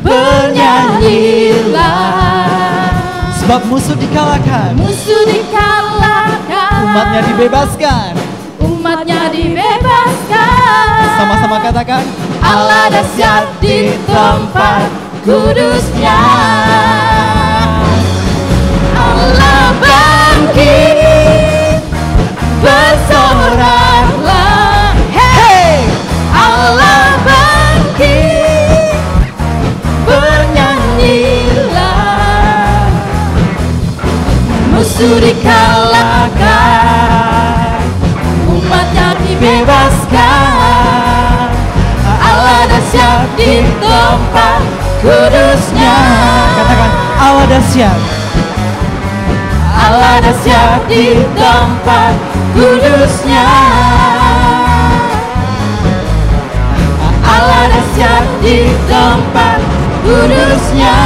bernyanyilah, sebab musuh dikalahkan, musuh dikalahkan, umatnya dibebaskan, umatnya dibebaskan. Sama-sama katakan Allah dahsyat di tempat kudusnya. Allah bangkit, bersoraklah, hey! Allah bangkit, bernyanyilah, musuh dikalahkan, umatnya dibebaskan. Allah dahsyat di tempat kudusnya. Katakan Allah dahsyat, Allah dahsyat di tempat kudusnya. Allah dahsyat di tempat kudusnya.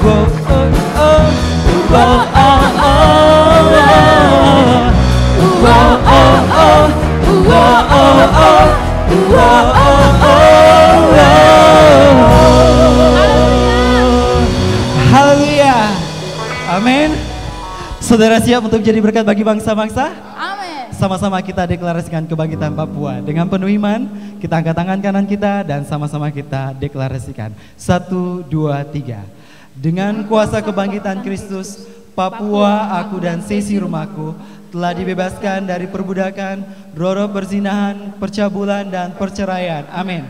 Oh oh oh, oh oh oh, oh oh oh, oh oh oh, oh oh oh. Haleluya. Amin. Saudara siap untuk jadi berkat bagi bangsa-bangsa? Amin. Sama-sama kita deklarasikan kebangkitan Papua. Dengan penuh iman, kita angkat tangan kanan kita dan sama-sama kita deklarasikan. 1, 2, 3. Dengan kuasa kebangkitan Kristus, Papua, aku dan sesi rumahku telah dibebaskan dari perbudakan, roh-roh perzinahan, percabulan, dan perceraian. Amin.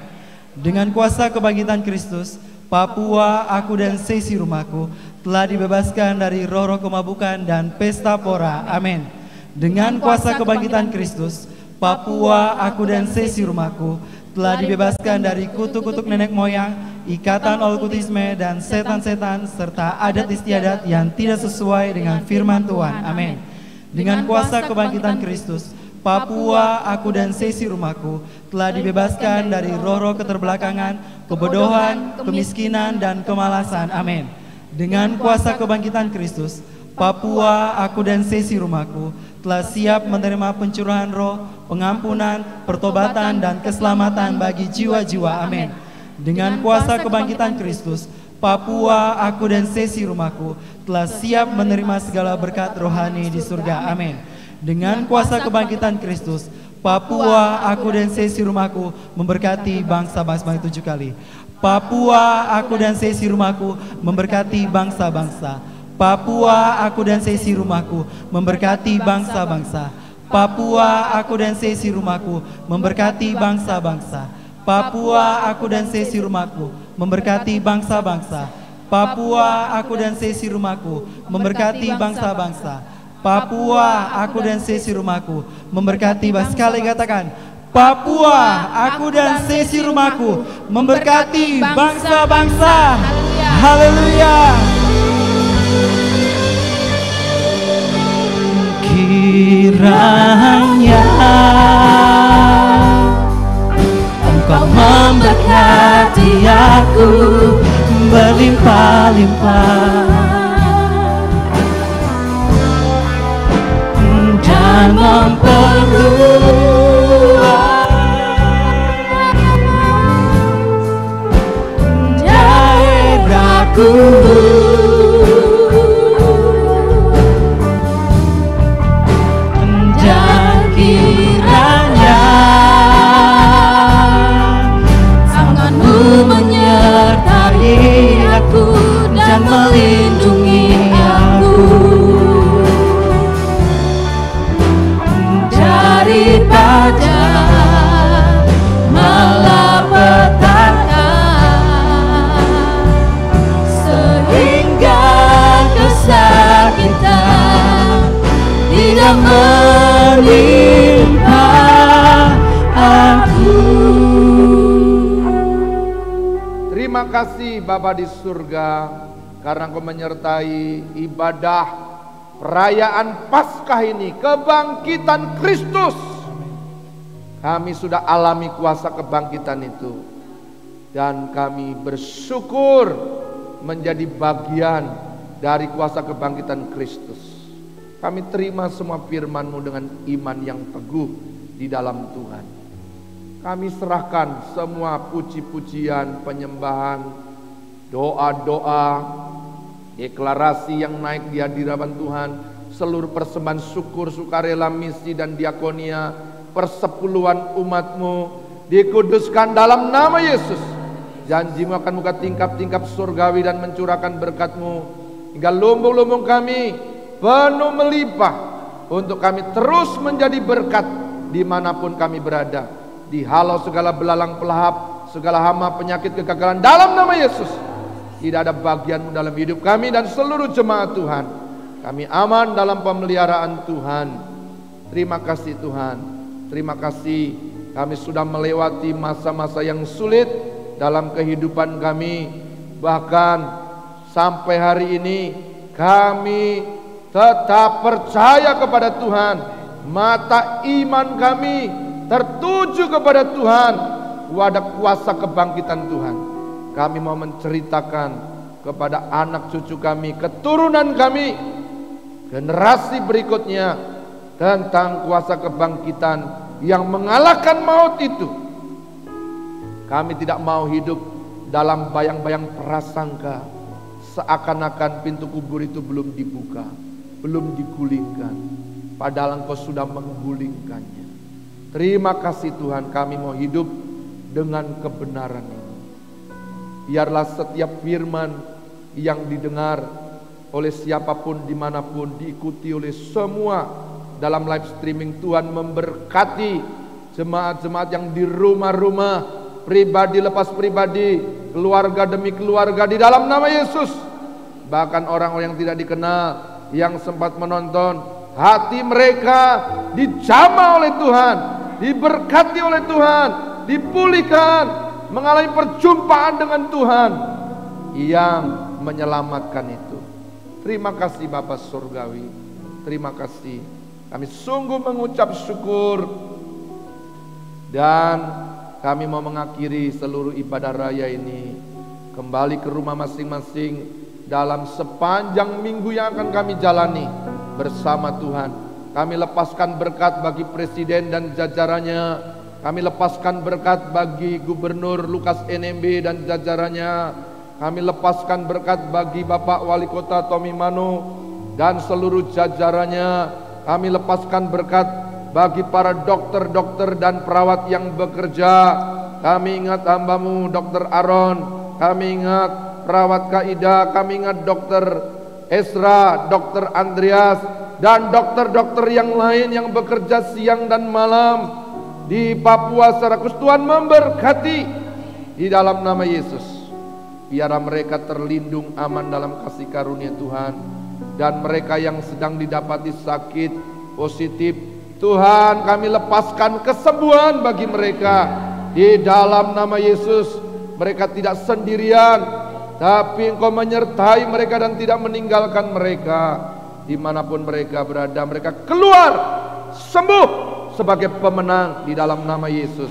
Dengan kuasa kebangkitan Kristus, Papua, aku dan sesi rumahku telah dibebaskan dari roh-roh kemabukan dan pesta pora. Amin. Dengan kuasa kebangkitan Kristus, Papua, aku dan sesi rumahku telah dibebaskan dari kutuk-kutuk nenek moyang, ikatan okultisme dan setan-setan serta adat istiadat yang tidak sesuai dengan firman Tuhan. Amin. Dengan kuasa kebangkitan Kristus, Papua, aku dan sesi rumahku telah dibebaskan dari roh-roh keterbelakangan, kebodohan, kemiskinan, dan kemalasan. Amin. Dengan kuasa kebangkitan Kristus, Papua, aku dan sesi rumahku telah siap menerima pencurahan roh, pengampunan, pertobatan, dan keselamatan bagi jiwa-jiwa. Amin. Dengan kuasa kebangkitan Kristus, Papua, aku dan sesi rumahku telah siap menerima segala berkat rohani di surga. Amin. Dengan kuasa kebangkitan Kristus, Papua, aku dan sesi rumahku memberkati bangsa-bangsa 7 kali. Papua, aku dan sesi rumahku memberkati bangsa-bangsa. Papua, aku dan sesi rumahku memberkati bangsa-bangsa. Papua, aku dan sesi rumahku memberkati bangsa-bangsa. Papua, aku dan sesi rumahku memberkati bangsa-bangsa. Papua, aku dan sesi rumahku memberkati bangsa-bangsa. Papua, aku dan sesi rumahku memberkati bangsa. Sekali katakan, Papua, aku dan sesi rumahku memberkati bangsa-bangsa. Haleluya. Kiranya Engkau memberkati aku berlimpah-limpah dan memperluas daerahku. Dan kiranya tanganmu menyertai aku dan melindungi aku daripada malapetaka, sehingga kesakitan tidak menimpa aku. Terima kasih Bapa di surga, karena Engkau menyertai ibadah perayaan Paskah ini, kebangkitan Kristus. Kami sudah alami kuasa kebangkitan itu, dan kami bersyukur menjadi bagian dari kuasa kebangkitan Kristus. Kami terima semua firman-Mu dengan iman yang teguh di dalam Tuhan. Kami serahkan semua puji-pujian, penyembahan, doa-doa, deklarasi yang naik di hadirat Tuhan, seluruh persembahan syukur, sukarela, misi, dan diakonia, persepuluhan umat-Mu dikuduskan dalam nama Yesus. Janji-Mu akan buka tingkap-tingkap surgawi dan mencurahkan berkat-Mu hingga lumbung-lumbung kami penuh melimpah, untuk kami terus menjadi berkat dimanapun kami berada. Dihalau segala belalang pelahap, segala hama, penyakit, kegagalan dalam nama Yesus. Tidak ada bagian-Mu dalam hidup kami dan seluruh jemaat Tuhan. Kami aman dalam pemeliharaan Tuhan. Terima kasih Tuhan. Terima kasih kami sudah melewati masa-masa yang sulit dalam kehidupan kami. Bahkan sampai hari ini kami tetap percaya kepada Tuhan. Mata iman kami tertuju kepada Tuhan. Ada kuasa kebangkitan Tuhan. Kami mau menceritakan kepada anak cucu kami, keturunan kami, generasi berikutnya, tentang kuasa kebangkitan yang mengalahkan maut itu. Kami tidak mau hidup dalam bayang-bayang prasangka, seakan-akan pintu kubur itu belum dibuka, belum digulingkan, padahal Engkau sudah menggulingkannya. Terima kasih Tuhan, kami mau hidup dengan kebenaran ini. Biarlah setiap firman yang didengar oleh siapapun dimanapun, diikuti oleh semua dalam live streaming, Tuhan memberkati jemaat-jemaat yang di rumah-rumah, pribadi lepas pribadi, keluarga demi keluarga di dalam nama Yesus. Bahkan orang-orang yang tidak dikenal, yang sempat menonton, hati mereka dijamah oleh Tuhan, diberkati oleh Tuhan, dipulihkan, mengalami perjumpaan dengan Tuhan yang menyelamatkan itu. Terima kasih Bapa Surgawi, terima kasih. Kami sungguh mengucap syukur, dan kami mau mengakhiri seluruh ibadah raya ini kembali ke rumah masing-masing dalam sepanjang minggu yang akan kami jalani bersama Tuhan. Kami lepaskan berkat bagi Presiden dan jajarannya. Kami lepaskan berkat bagi Gubernur Lukas NMB dan jajarannya. Kami lepaskan berkat bagi Bapak Wali Kota Tommy Mano dan seluruh jajarannya. Kami lepaskan berkat bagi para dokter-dokter dan perawat yang bekerja. Kami ingat hamba-Mu Dr. Aaron, kami ingat perawat Kaida, kami ingat Dr. Esra, Dr. Andreas, dan dokter-dokter yang lain yang bekerja siang dan malam di Papua secara khusus. Tuhan memberkati di dalam nama Yesus. Biarlah mereka terlindung aman dalam kasih karunia Tuhan. Dan mereka yang sedang didapati sakit positif, Tuhan kami lepaskan kesembuhan bagi mereka. Di dalam nama Yesus, mereka tidak sendirian, tapi Engkau menyertai mereka dan tidak meninggalkan mereka. Dimanapun mereka berada, mereka keluar sembuh sebagai pemenang di dalam nama Yesus.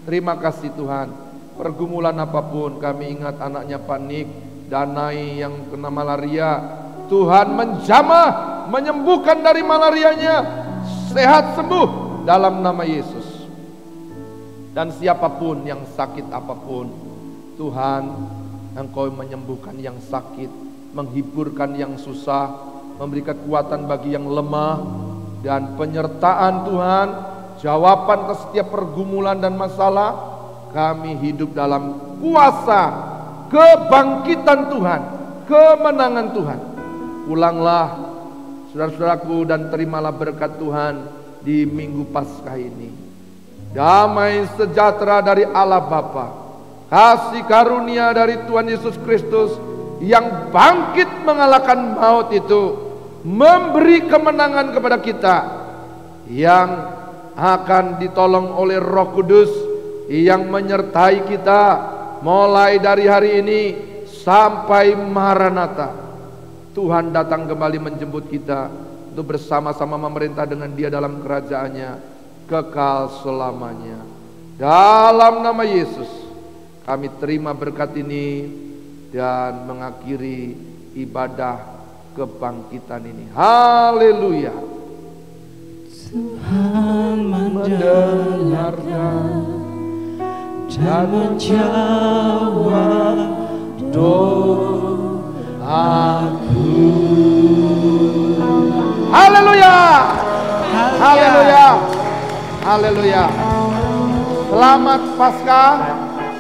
Terima kasih Tuhan. Pergumulan apapun, kami ingat anaknya panik, Danai yang kena malaria. Tuhan menjamah, menyembuhkan dari malarianya, sehat sembuh dalam nama Yesus. Dan siapapun yang sakit apapun, Tuhan Engkau menyembuhkan yang sakit, menghiburkan yang susah, memberi kekuatan bagi yang lemah, dan penyertaan Tuhan, jawaban ke setiap pergumulan dan masalah. Kami hidup dalam kuasa kebangkitan Tuhan, kemenangan Tuhan. Pulanglah saudara-saudaraku dan terimalah berkat Tuhan di Minggu Paskah ini. Damai sejahtera dari Allah Bapa, kasih karunia dari Tuhan Yesus Kristus yang bangkit mengalahkan maut itu, memberi kemenangan kepada kita, yang akan ditolong oleh Roh Kudus yang menyertai kita mulai dari hari ini sampai Maranatha. Tuhan datang kembali menjemput kita untuk bersama-sama memerintah dengan Dia dalam kerajaannya kekal selamanya. Dalam nama Yesus kami terima berkat ini dan mengakhiri ibadah kebangkitan ini. Haleluya. Tuhan mendengarkan dan menjawab doaku. Haleluya. Haleluya. Haleluya. Selamat Paskah.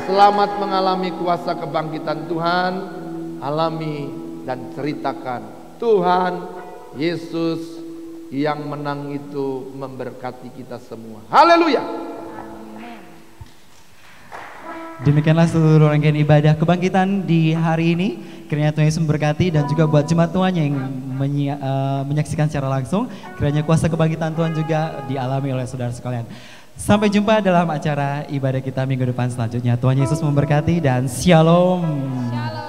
Selamat mengalami kuasa kebangkitan Tuhan. Alami dan ceritakan Tuhan Yesus yang menang itu memberkati kita semua. Haleluya. Demikianlah seluruh rangkaian ibadah kebangkitan di hari ini. Kiranya Tuhan Yesus memberkati, dan juga buat jemaat Tuhan yang menyaksikan secara langsung, kiranya kuasa kebangkitan Tuhan juga dialami oleh saudara sekalian. Sampai jumpa dalam acara ibadah kita minggu depan selanjutnya. Tuhan Yesus memberkati dan shalom. Shalom.